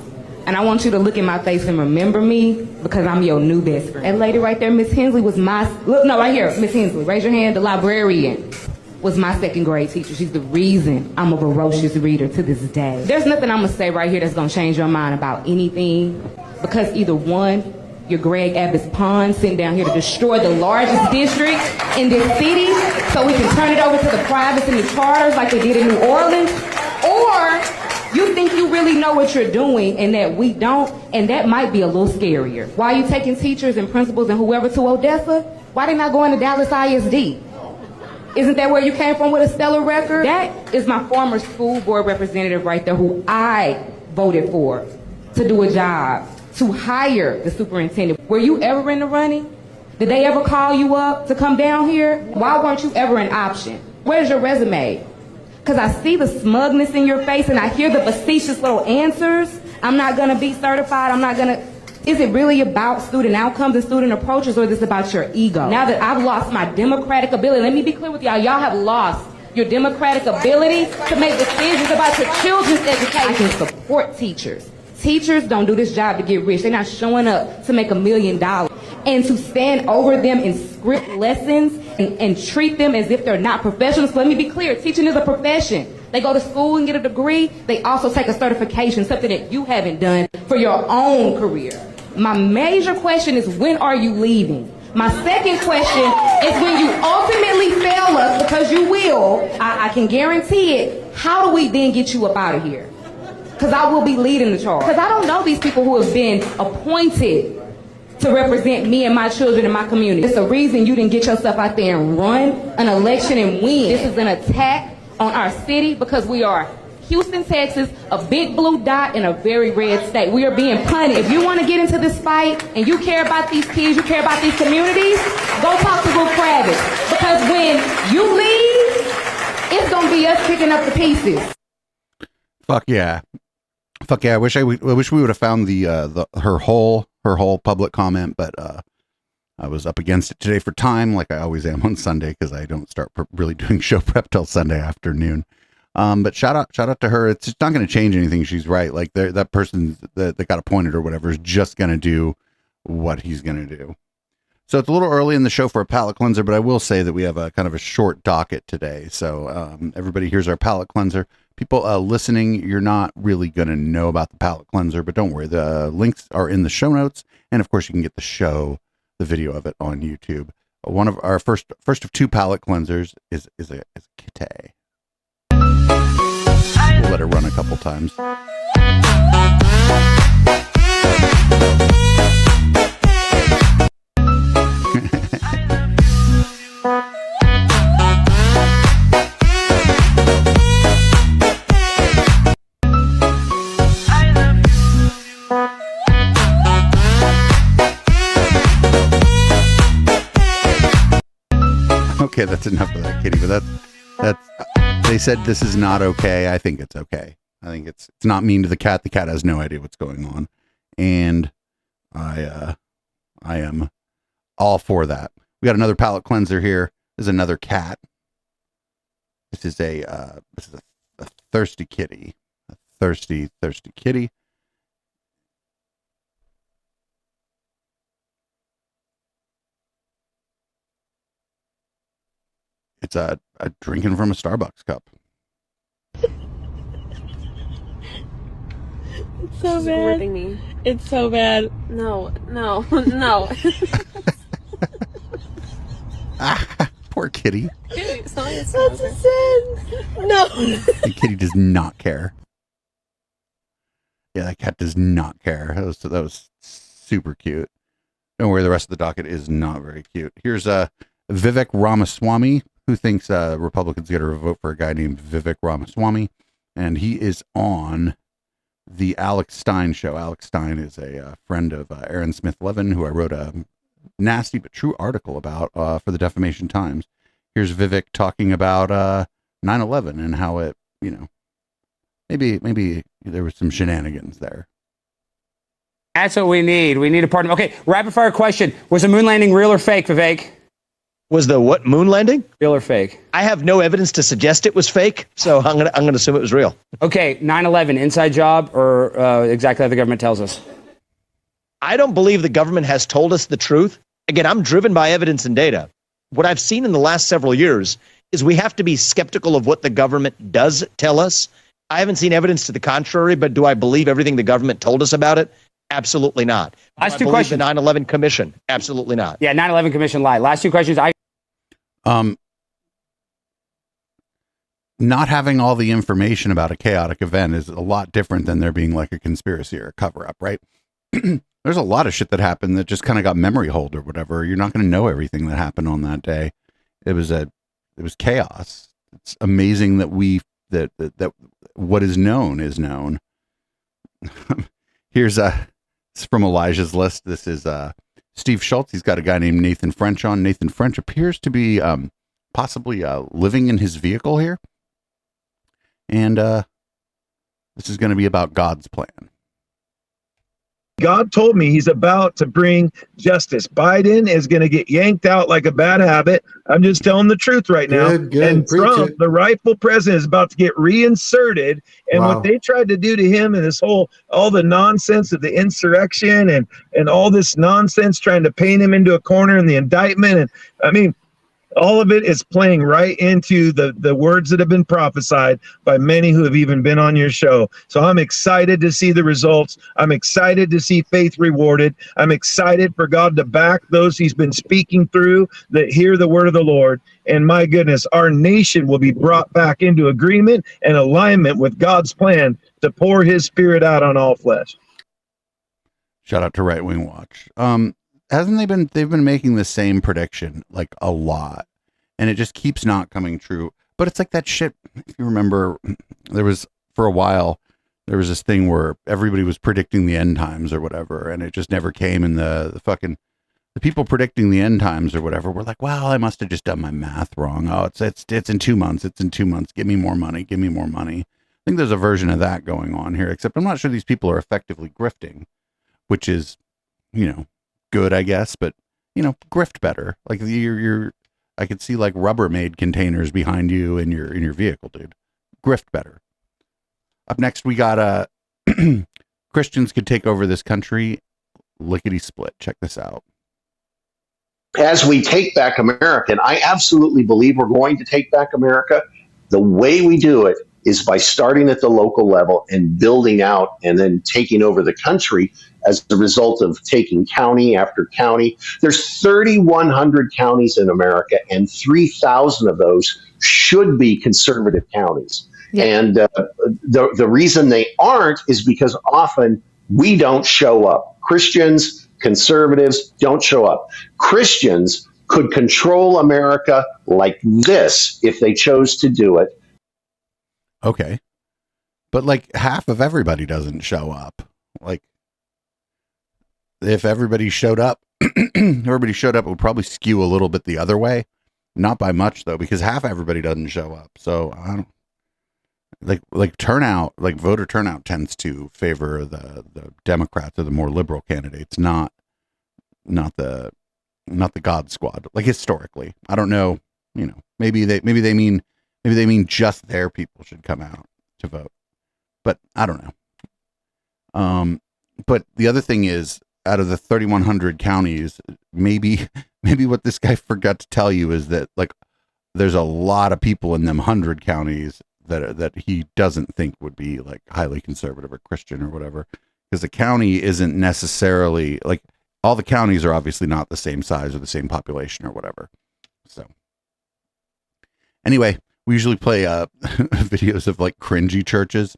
And I want you to look in my face and remember me, because I'm your new best friend. That lady right there, Miss Hensley, was right here, Miss Hensley, raise your hand. The librarian was my second grade teacher. She's the reason I'm a ferocious reader to this day. There's nothing I'm gonna say right here that's gonna change your mind about anything, because either one, you're Greg Abbott's pawn sitting down here to destroy the largest district in this city so we can turn it over to the privates and the charters like they did in New Orleans, or you think you really know what you're doing and that we don't, and that might be a little scarier. Why are you taking teachers and principals and whoever to Odessa? Why they not going to Dallas ISD? Isn't that where you came from with a stellar record? That is my former school board representative right there, who I voted for to do a job, to hire the superintendent. Were you ever in the running? Did they ever call you up to come down here? Why weren't you ever an option? Where's your resume? Because I see the smugness in your face and I hear the facetious little answers. I'm not going to be certified. I'm not going to. Is it really about student outcomes and student approaches, or is this about your ego? Now that I've lost my democratic ability, let me be clear with y'all. Y'all have lost your democratic ability to make decisions about your children's education. I can support teachers. Teachers don't do this job to get rich. They're not showing up to make $1 million. And to stand over them and script lessons and treat them as if they're not professionals. So let me be clear, teaching is a profession. They go to school and get a degree. They also take a certification, something that you haven't done for your own career. My major question is, when are you leaving? My second question is, when you ultimately fail us, because you will, I can guarantee it, how do we then get you up out of here? Because I will be leading the charge. Because I don't know these people who have been appointed to represent me and my children and my community. It's the reason you didn't get yourself out there and run an election and win. This is an attack on our city, because we are Houston, Texas, a big blue dot in a very red state. We are being punished. If you want to get into this fight and you care about these kids, you care about these communities, go talk to Will Kravitz. Because when you leave, it's going to be us picking up the pieces. Fuck yeah. Fuck yeah. I wish we would have found her whole public comment, but I was up against it today for time, like I always am on Sunday, because I don't start really doing show prep till Sunday afternoon. But shout out to her. It's just not going to change anything. She's right. Like that person that got appointed or whatever is just going to do what he's going to do. So it's a little early in the show for a palate cleanser, but I will say that we have a kind of a short docket today. So everybody, here's our palate cleanser. People listening, you're not really going to know about the palate cleanser, but don't worry. The links are in the show notes. And of course, you can get the video of it on YouTube. One of our first of two palate cleansers is a kitty. We'll let it run a couple times. Okay, that's enough of that, Kitty. But that's they said this is not okay. I think it's okay. I think it's not mean to the cat. The cat has no idea what's going on, and I am all for that. We got another palate cleanser here. There's another cat. This is a thirsty kitty. A thirsty kitty. It's a drinking from a Starbucks cup. It's so bad. Me. It's so bad. No. Poor kitty. That's a sin. No. The kitty does not care. Yeah, that cat does not care. That was super cute. Don't worry, the rest of the docket is not very cute. Here's Vivek Ramaswamy, who thinks Republicans get a vote for a guy named Vivek Ramaswamy, and he is on the Alex Stein show. Alex Stein is a friend of Aaron Smith Levin, who I wrote a nasty but true article about for the Defamation Times. Here's Vivek talking about 9/11 and how it, maybe there was some shenanigans there. That's what we need. We need a partner. Okay, rapid fire question. Was the moon landing real or fake, Vivek? Was the what, moon landing? Real or fake? I have no evidence to suggest it was fake, so I'm gonna assume it was real. Okay, 9/11, inside job or exactly how the government tells us? I don't believe the government has told us the truth. Again, I'm driven by evidence and data. What I've seen in the last several years is we have to be skeptical of what the government does tell us. I haven't seen evidence to the contrary, but do I believe everything the government told us about it? Absolutely not. Last two questions. The 9/11 Commission? Absolutely not. Yeah, 9/11 Commission lied. Last two questions. Not having all the information about a chaotic event is a lot different than there being like a conspiracy or a cover-up, right? There's a lot of shit that happened that just kind of got memory hold or whatever. You're not going to know everything that happened on that day. It was chaos. It's amazing that that what is known is known. Here's it's from Elijah's list. This is Steve Schultz. He's got a guy named Nathan French on. Nathan French appears to be possibly living in his vehicle here. And this is going to be about God's plan. God told me he's about to bring justice. Biden is going to get yanked out like a bad habit. I'm just telling the truth right now. Good. And Trump, the rightful president, is about to get reinserted. And what they tried to do to him and all the nonsense of the insurrection and all this nonsense trying to paint him into a corner in the indictment. And I mean, all of it is playing right into the words that have been prophesied by many who have even been on your show. So I'm excited to see the results. I'm excited to see faith rewarded. I'm excited for God to back those he's been speaking through that hear the word of the Lord. And my goodness, our nation will be brought back into agreement and alignment with God's plan to pour his spirit out on all flesh. Shout out to Right Wing Watch. They've been making the same prediction like a lot, and it just keeps not coming true. But it's like that shit. If you remember, for a while there was this thing where everybody was predicting the end times or whatever, and it just never came. And the people predicting the end times or whatever were like, "Well, I must have just done my math wrong. Oh, it's in 2 months. It's in 2 months. Give me more money. Give me more money." I think there's a version of that going on here, except I'm not sure these people are effectively grifting, which is, good, I guess, but grift better. Like I could see like Rubbermaid containers behind you in your vehicle, dude. Grift better. Up next, we got Christians could take over this country. Lickety split. Check this out. As we take back America, and I absolutely believe we're going to take back America, the way we do it is by starting at the local level and building out and then taking over the country as a result of taking county after county. There's 3,100 counties in America, and 3,000 of those should be conservative counties. Yeah. And the reason they aren't is because often we don't show up. Christians, conservatives don't show up. Christians could control America like this if they chose to do it. Okay. But like half of everybody doesn't show up. Like if everybody showed up, it would probably skew a little bit the other way. Not by much though, because half everybody doesn't show up. So I don't like turnout, like voter turnout tends to favor the Democrats or the more liberal candidates, not the God Squad. Like historically, I don't know. You know, maybe they mean just their people should come out to vote, but I don't know. But the other thing is, out of the 3,100 counties, maybe what this guy forgot to tell you is that like there's a lot of people in them 100 counties that he doesn't think would be like highly conservative or Christian or whatever, because the county isn't necessarily like all the counties are obviously not the same size or the same population or whatever. So anyway, we usually play videos of like cringy churches.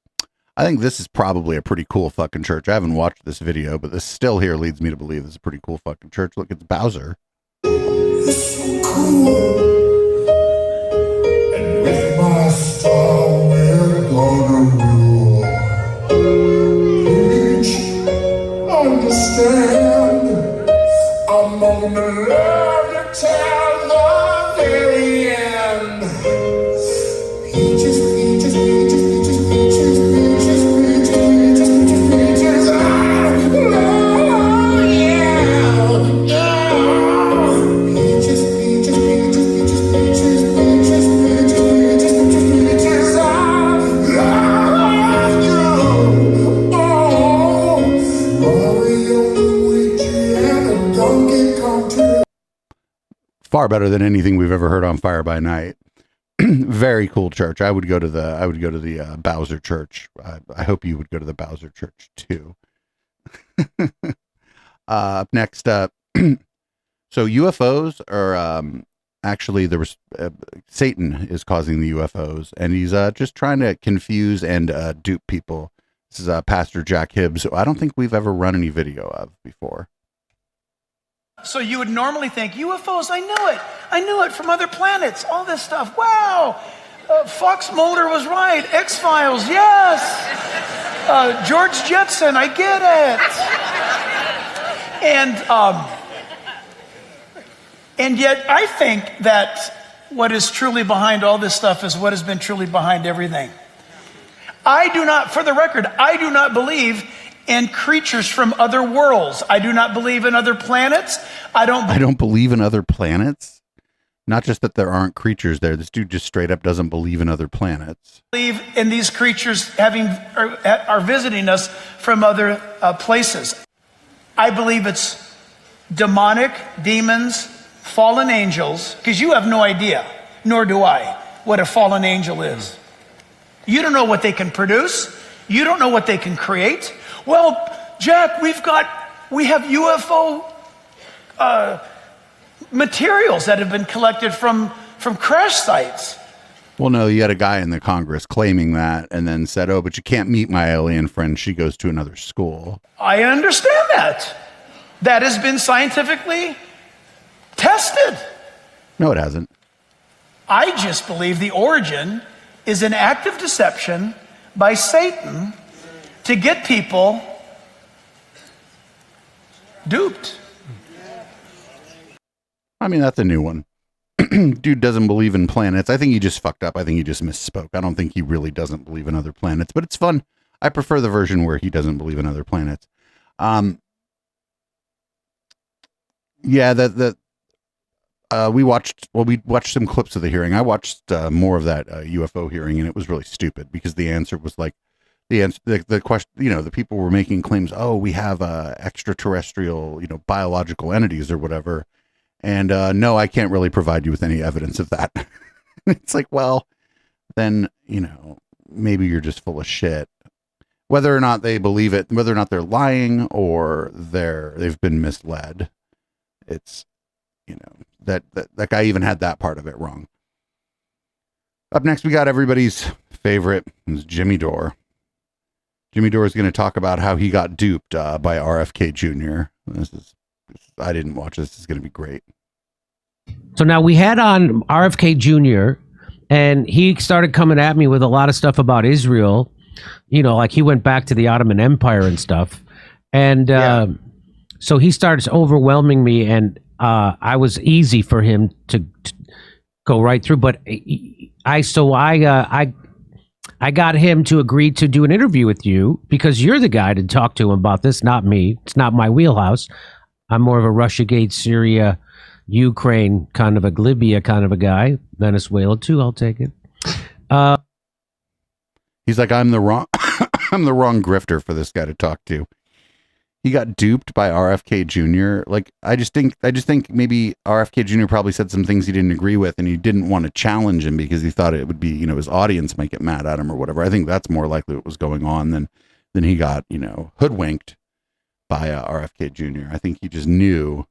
I think this is probably a pretty cool fucking church. I haven't watched this video, but this still here leads me to believe this is a pretty cool fucking church. Look, it's Bowser. It's so cool. And with my star, we're gonna rule. Preach, understand. I'm gonna love you till the very end. Peaches, peaches, peaches, peaches, peaches, peaches, peaches, peaches, peaches, peaches. Oh, yeah, yeah. Peaches, peaches, peaches, peaches, peaches, peaches, peaches, peaches, peaches, peaches. I love you. Oh, Mario, Luigi, and a Donkey Kong too. Far better than anything we've ever heard on Fire by Night. Very cool church. I would go to the Bowser church. I hope you would go to the Bowser church too. Up next, so UFOs are actually there was Satan is causing the UFOs, and he's just trying to confuse and dupe people. This is Pastor Jack Hibbs, who I don't think we've ever run any video of before. So you would normally think, UFOs, I knew it from other planets, all this stuff. Wow, Fox Mulder was right, X-Files, yes. George Jetson, I get it. And yet I think that what is truly behind all this stuff is what has been truly behind everything. For the record, I do not believe in creatures from other worlds. I do not believe in other planets. I don't believe in other planets. Not just that there aren't creatures there. This dude just straight up doesn't believe in other planets. Believe in these creatures are visiting us from other places. I believe it's demonic, demons, fallen angels, because you have no idea, nor do I, what a fallen angel is. You don't know what they can produce. You don't know what they can create. Well, Jack, we have UFO materials that have been collected from crash sites. Well, no, you had a guy in the Congress claiming that and then said, oh, but you can't meet my alien friend. She goes to another school. I understand that. That has been scientifically tested. No, it hasn't. I just believe the origin is an act of deception by Satan to get people duped. I mean, that's a new one. Dude doesn't believe in planets. I think he just fucked up. I think he just misspoke. I don't think he really doesn't believe in other planets, but it's fun. I prefer the version where he doesn't believe in other planets. Yeah, we watched some clips of the hearing. I watched more of that UFO hearing, and it was really stupid because the answer was like, the question, the people were making claims, oh, we have extraterrestrial, biological entities or whatever. And no, I can't really provide you with any evidence of that. It's like, well, then, maybe you're just full of shit. Whether or not they believe it, whether or not they're lying or they've been misled, it's, you know, that guy even had that part of it wrong. Up next, we got everybody's favorite, Jimmy Dore. Jimmy Dore is going to talk about how he got duped by RFK Jr. I didn't watch this. This is going to be great. So now we had on RFK Jr. and he started coming at me with a lot of stuff about Israel. You know, like he went back to the Ottoman Empire and stuff. And so he starts overwhelming me, and I was easy for him to go right through. But I got him to agree to do an interview with you because you're the guy to talk to him about this, not me. It's not my wheelhouse. I'm more of a Russiagate, Syria, Ukraine kind of a Libya kind of a guy. Venezuela too. I'll take it. He's like, I'm the wrong grifter for this guy to talk to. He got duped by RFK Jr. Like, I just think maybe RFK Jr. probably said some things he didn't agree with, and he didn't want to challenge him because he thought it would be, you know, his audience might get mad at him or whatever. I think that's more likely what was going on than he got, you know, hoodwinked by RFK Jr. I think he just knew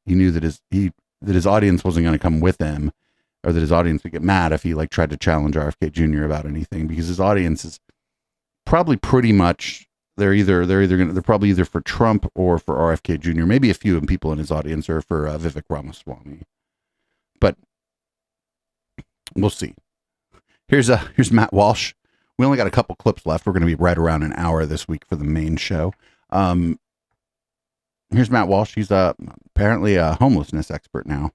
that his audience wasn't going to come with him, or that his audience would get mad if he like tried to challenge RFK Jr. about anything, because his audience is probably pretty much they're probably either for Trump or for RFK Jr. Maybe a few people in his audience are for Vivek Ramaswamy, but we'll see. Here's Matt Walsh. We only got a couple clips left. We're going to be right around an hour this week for the main show. Here's Matt Walsh. He's apparently a homelessness expert now.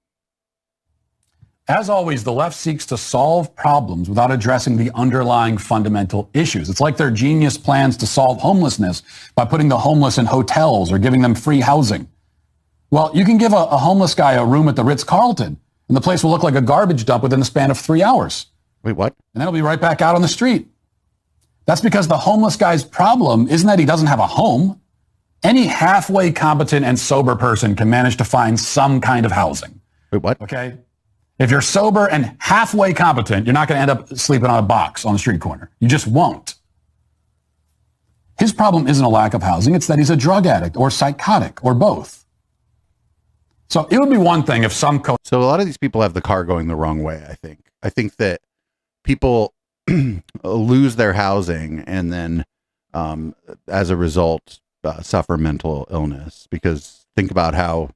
As always, the left seeks to solve problems without addressing the underlying fundamental issues. It's like their genius plans to solve homelessness by putting the homeless in hotels or giving them free housing. Well, you can give a homeless guy a room at the Ritz-Carlton, and the place will look like a garbage dump within the span of 3 hours. Wait, what? And then he'll be right back out on the street. That's because the homeless guy's problem isn't that he doesn't have a home. Any halfway competent and sober person can manage to find some kind of housing. Wait, what? Okay? If you're sober and halfway competent, you're not going to end up sleeping on a box on the street corner. You just won't. His problem isn't a lack of housing. It's that he's a drug addict or psychotic or both. So it would be one thing if some... So a lot of these people have the car going the wrong way, I think. I think that people lose their housing and then as a result suffer mental illness, because think about how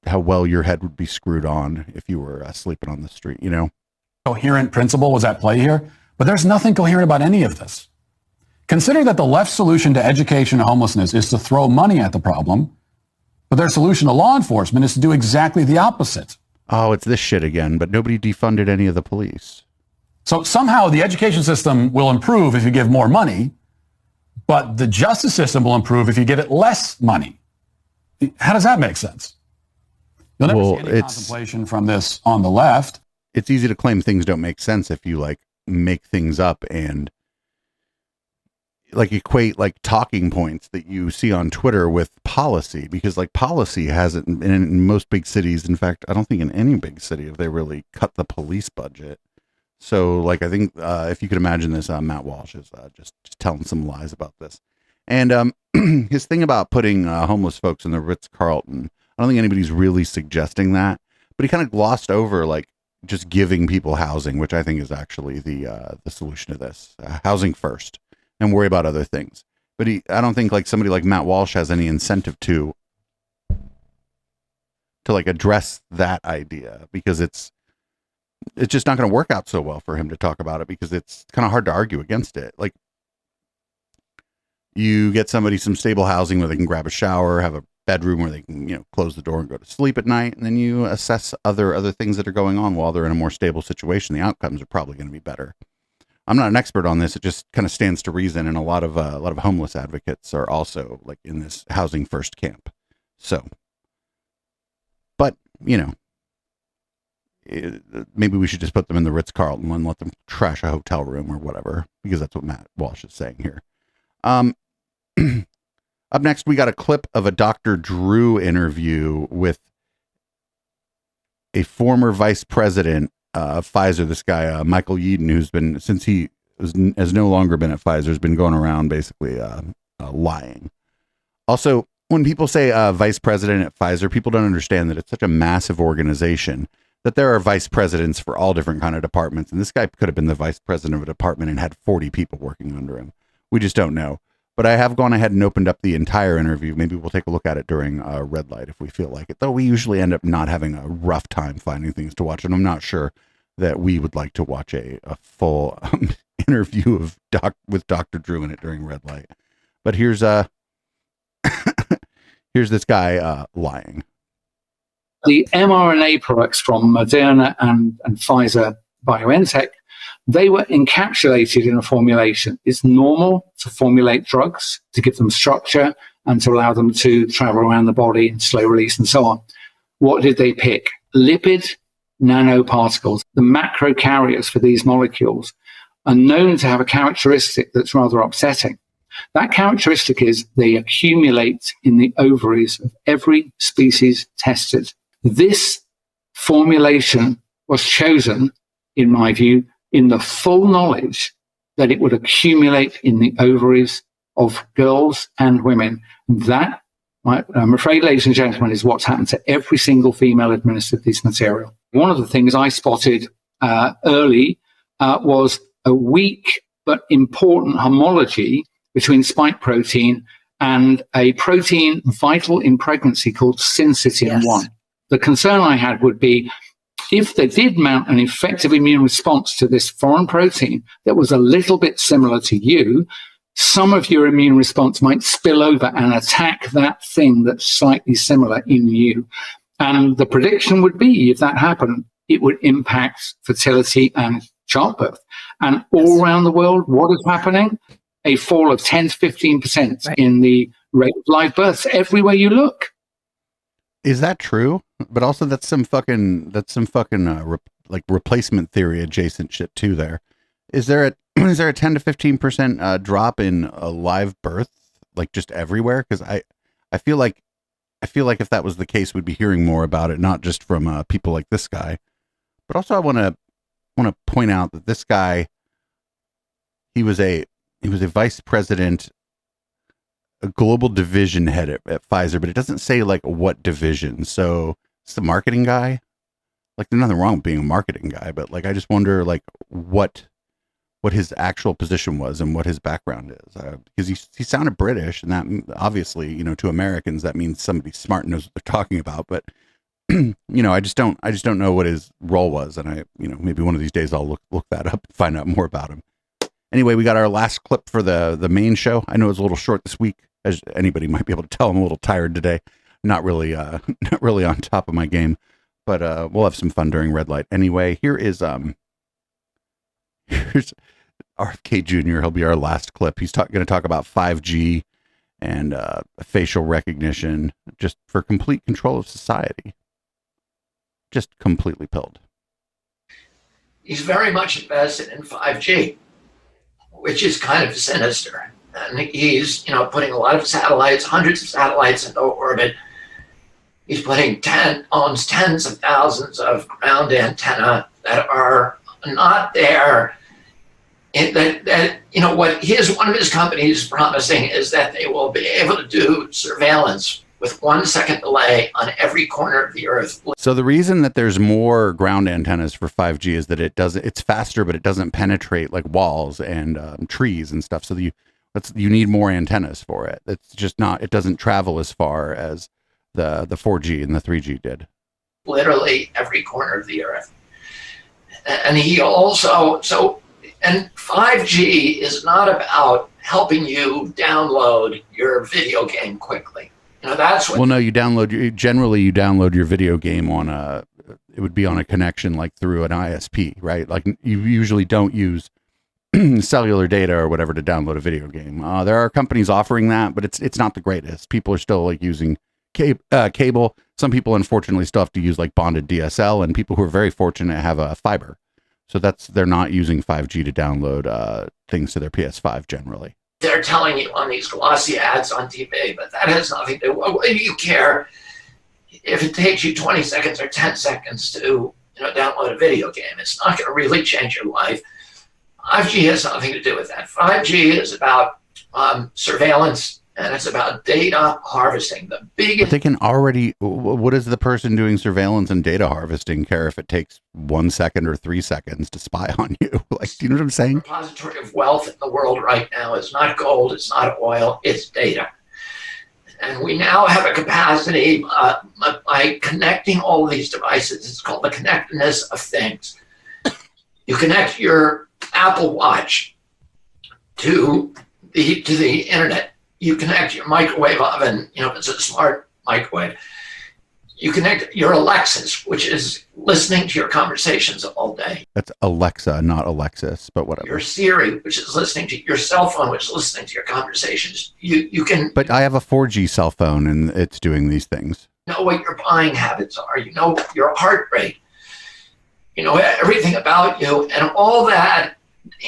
well your head would be screwed on if you were sleeping on the street, you know? Coherent principle was at play here, but there's nothing coherent about any of this. Consider that the left's solution to education and homelessness is to throw money at the problem, but their solution to law enforcement is to do exactly the opposite. Oh, it's this shit again, but nobody defunded any of the police. So somehow the education system will improve if you give more money, but the justice system will improve if you give it less money. How does that make sense? You'll never see any contemplation from this on the left. It's easy to claim things don't make sense if you like make things up and like equate like talking points that you see on Twitter with policy, because like policy hasn't in most big cities. In fact, I don't think in any big city have they really cut the police budget. So like, I think if you could imagine this, Matt Walsh is just telling some lies about this. And his thing about putting homeless folks in the Ritz-Carlton, I don't think anybody's really suggesting that, but he kind of glossed over like just giving people housing, which I think is actually the solution to this. Housing first and worry about other things. But I don't think like somebody like Matt Walsh has any incentive to like address that idea, because it's just not going to work out so well for him to talk about it, because it's kind of hard to argue against it. Like, you get somebody some stable housing where they can grab a shower, have a bedroom where they can, you know, close the door and go to sleep at night, and then you assess other things that are going on while they're in a more stable situation. The outcomes are probably going to be better. I'm not an expert on this. It just kind of stands to reason, and a lot of homeless advocates are also like in this housing first camp. So, but you know, maybe we should just put them in the Ritz-Carlton and let them trash a hotel room or whatever, because that's what Matt Walsh is saying here. Up next, we got a clip of a Dr. Drew interview with a former vice president Pfizer, this guy, Michael Yeadon, who's been, since he has no longer been at Pfizer, has been going around basically lying. Also, when people say vice president at Pfizer, people don't understand that it's such a massive organization that there are vice presidents for all different kind of departments. And this guy could have been the vice president of a department and had 40 people working under him. We just don't know. But I have gone ahead and opened up the entire interview. Maybe we'll take a look at it during Red Light if we feel like it. Though we usually end up not having a rough time finding things to watch. And I'm not sure that we would like to watch a full interview of with Dr. Drew in it during Red Light. But here's here's this guy lying. The mRNA products from Moderna and Pfizer BioNTech, they were encapsulated in a formulation. It's normal to formulate drugs to give them structure and to allow them to travel around the body in slow release and so on. What did they pick? Lipid nanoparticles. The macro carriers for these molecules are known to have a characteristic that's rather upsetting. That characteristic is they accumulate in the ovaries of every species tested. This formulation was chosen, in my view, in the full knowledge that it would accumulate in the ovaries of girls and women. That, I'm afraid, ladies and gentlemen, is what's happened to every single female administered this material. One of the things I spotted early was a weak but important homology between spike protein and a protein vital in pregnancy called syncytin 1. The concern I had would be if they did mount an effective immune response to this foreign protein that was a little bit similar to you, some of your immune response might spill over and attack that thing that's slightly similar in you. And the prediction would be, if that happened, it would impact fertility and childbirth. And all around the world, what is happening? A fall of 10 to 15% in the rate of live births everywhere you look. Is that true? But also that's some fucking like replacement theory adjacent shit too there. Is there a 10 to 15% drop in live birth, like just everywhere? Because I feel like if that was the case, we'd be hearing more about it, not just from people like this guy, but also I want to point out that this guy, he was a vice president, a global division head at Pfizer, but it doesn't say like what division. So it's the marketing guy. Like there's nothing wrong with being a marketing guy, but like I just wonder like what his actual position was and what his background is, because he sounded British, and that obviously, you know, to Americans that means somebody smart knows what they're talking about. But you know, I just don't know what his role was, and maybe one of these days I'll look that up and find out more about him. Anyway, we got our last clip for the main show. I know it's a little short this week, as anybody might be able to tell. I'm a little tired today, not really on top of my game, but we'll have some fun during Red Light. Anyway, here's RFK Jr. He'll be our last clip. He's going to talk about 5G and facial recognition, just for complete control of society. Just completely pilled. He's very much invested in 5G, which is kind of sinister. And he's, putting a lot of satellites, hundreds of satellites into orbit. He's owns tens of thousands of ground antenna that are not there. One of his companies is promising is that they will be able to do surveillance with 1 second delay on every corner of the earth. So the reason that there's more ground antennas for 5G is that it's faster, but it doesn't penetrate like walls and trees and stuff. So you need more antennas for it. It's just not, it doesn't travel as far as the 4G and the 3G did. Literally every corner of the earth. And he also, and 5G is not about helping you download your video game quickly. That's what. Well, no, you download your video game on it would be on a connection like through an ISP, right? Like you usually don't use cellular data or whatever to download a video game. There are companies offering that, but it's not the greatest. People are still like using cable. Some people unfortunately still have to use like bonded DSL, and people who are very fortunate have a fiber. So they're not using 5G to download things to their PS5 generally. They're telling you on these glossy ads on TV, but that has nothing to do. What do you care if it takes you 20 seconds or 10 seconds to download a video game. It's not going to really change your life. 5G has nothing to do with that. 5G is about surveillance, and it's about data harvesting. The biggest. But they can already. What does the person doing surveillance and data harvesting care if it takes 1 second or 3 seconds to spy on you? Like, do you know what I'm saying? Repository of wealth in the world right now is not gold, it's not oil, it's data. And we now have a capacity by connecting all of these devices. It's called the connectedness of things. You connect your Apple Watch to the internet. You connect your microwave oven, it's a smart microwave. You connect your Alexis, which is listening to your conversations all day. That's Alexa, not Alexis, but whatever. Your Siri, which is listening to your cell phone, which is listening to your conversations. You can But I have a 4G cell phone and it's doing these things. know what your buying habits are. You know your heart rate. You know everything about you, and all that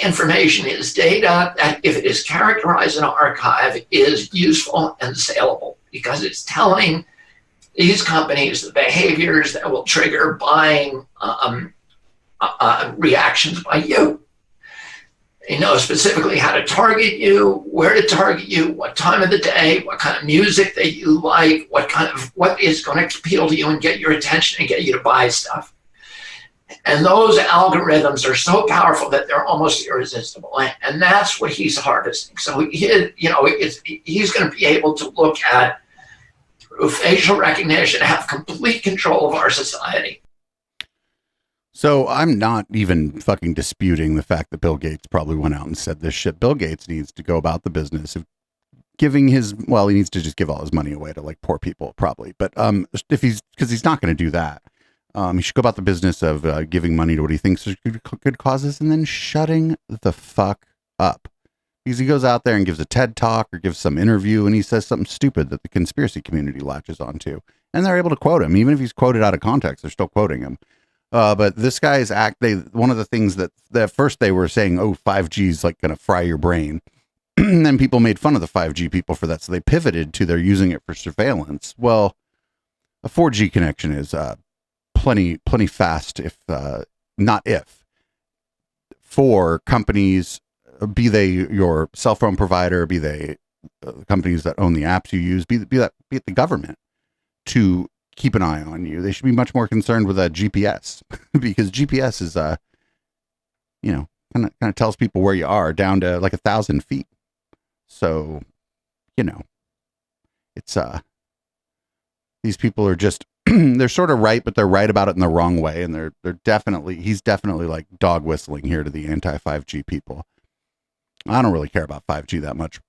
information is data that, if it is characterized in an archive, is useful and saleable because it's telling these companies the behaviors that will trigger buying reactions by you. They know specifically how to target you, where to target you, what time of the day, what kind of music that you like, what is going to appeal to you and get your attention and get you to buy stuff. And those algorithms are so powerful that they're almost irresistible. And that's what he's harvesting. So he's going to be able to look at, through facial recognition, have complete control of our society. So I'm not even fucking disputing the fact that Bill Gates probably went out and said this shit. Bill Gates needs to go about the business of giving he needs to just give all his money away to like poor people probably. But because he's not going to do that. He should go about the business of giving money to what he thinks are good causes and then shutting the fuck up. Because he goes out there and gives a TED talk or gives some interview and he says something stupid that the conspiracy community latches onto. And they're able to quote him. Even if he's quoted out of context, they're still quoting him. But this guy's one of the things that at first they were saying, 5G is like going to fry your brain. And then people made fun of the 5G people for that. So they pivoted to they're using it for surveillance. Well, a 4G connection is plenty fast, for companies, be they your cell phone provider, be they companies that own the apps you use, be it the government, to keep an eye on you. They should be much more concerned with GPS because GPS is kind of tells people where you are down to like 1,000 feet. So it's these people are just they're sort of right, but they're right about it in the wrong way. And he's definitely like dog whistling here to the anti-5G people. I don't really care about 5G that much.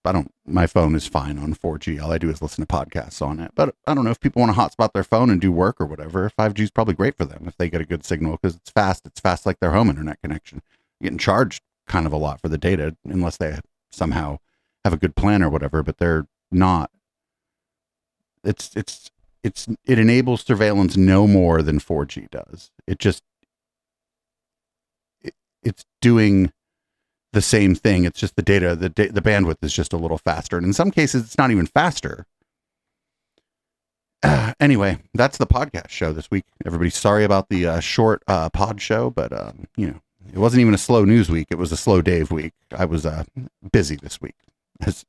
My phone is fine on 4G. All I do is listen to podcasts on it. But I don't know if people want to hotspot their phone and do work or whatever. 5G is probably great for them if they get a good signal because it's fast. It's fast like their home internet connection. You're getting charged kind of a lot for the data unless they somehow have a good plan or whatever, but they're not. It enables surveillance no more than 4G does. It's doing the same thing. It's just the data, the bandwidth is just a little faster. And in some cases, it's not even faster. Anyway, that's the podcast show this week. Everybody, sorry about the short pod show, but it wasn't even a slow news week. It was a slow Dave week. I was busy this week,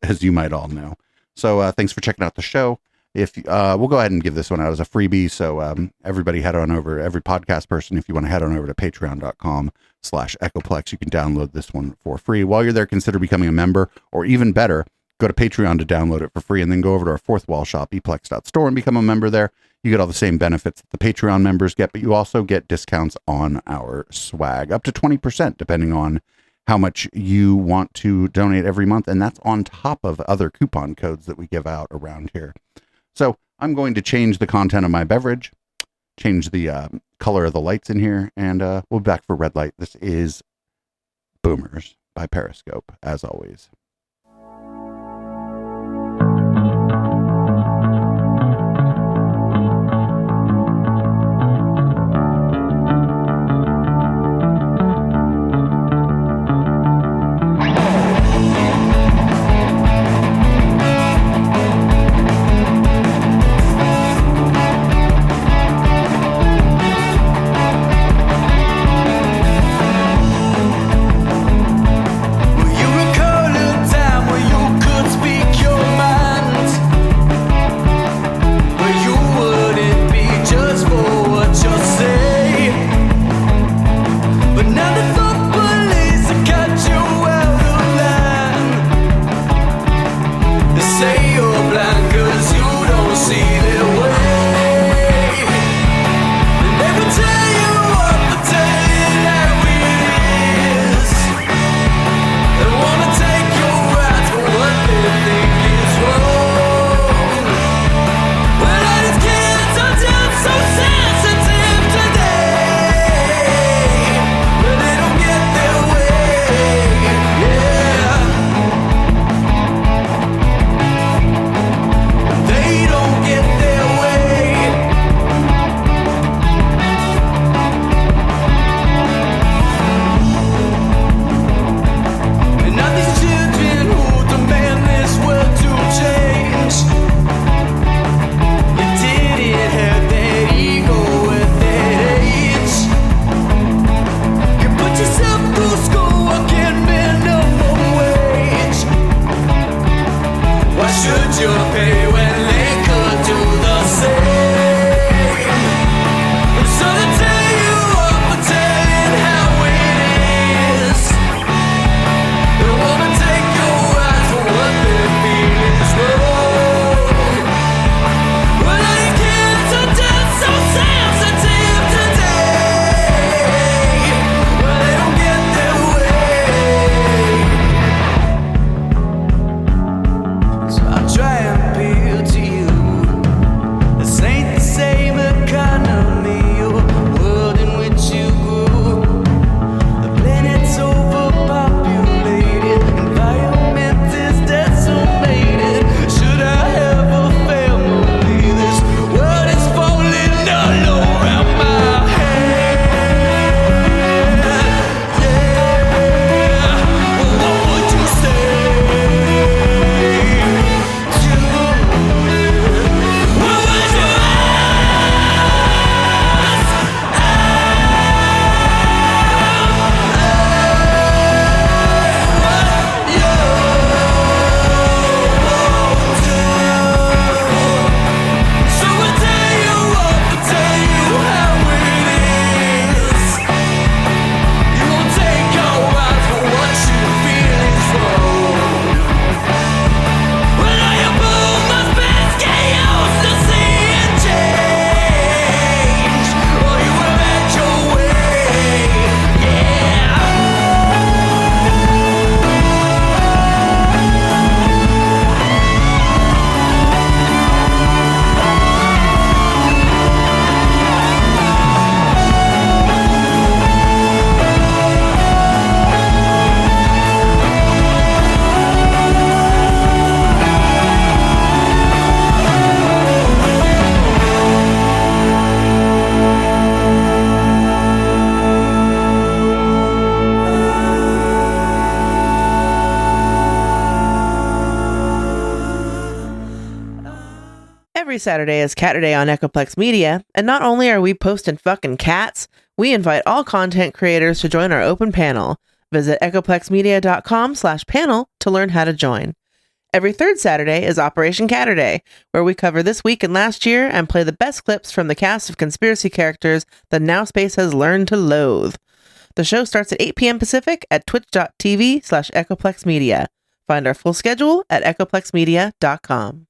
as you might all know. So thanks for checking out the show. If we'll go ahead and give this one out as a freebie. So everybody head on over, every podcast person, if you want to head on over to patreon.com/Echoplex, you can download this one for free. While you're there, consider becoming a member, or even better, go to Patreon to download it for free, and then go over to our fourth wall shop, eplex.store, and become a member there. You get all the same benefits that the Patreon members get, but you also get discounts on our swag, up to 20%, depending on how much you want to donate every month. And that's on top of other coupon codes that we give out around here. So I'm going to change the content of my beverage, change the color of the lights in here, and we'll be back for Red Light. This is Boomers by Periscope, as always. Every Saturday is Cat Day on Echoplex Media, and not only are we posting fucking cats, we invite all content creators to join our open panel. Visit echoplexmedia.com/panel to learn how to join. Every third Saturday is Operation Catterday, where we cover this week and last year and play the best clips from the cast of conspiracy characters that Now Space has learned to loathe. The show starts at 8 p.m. Pacific at twitch.tv/echoplexmedia. Find our full schedule at echoplexmedia.com.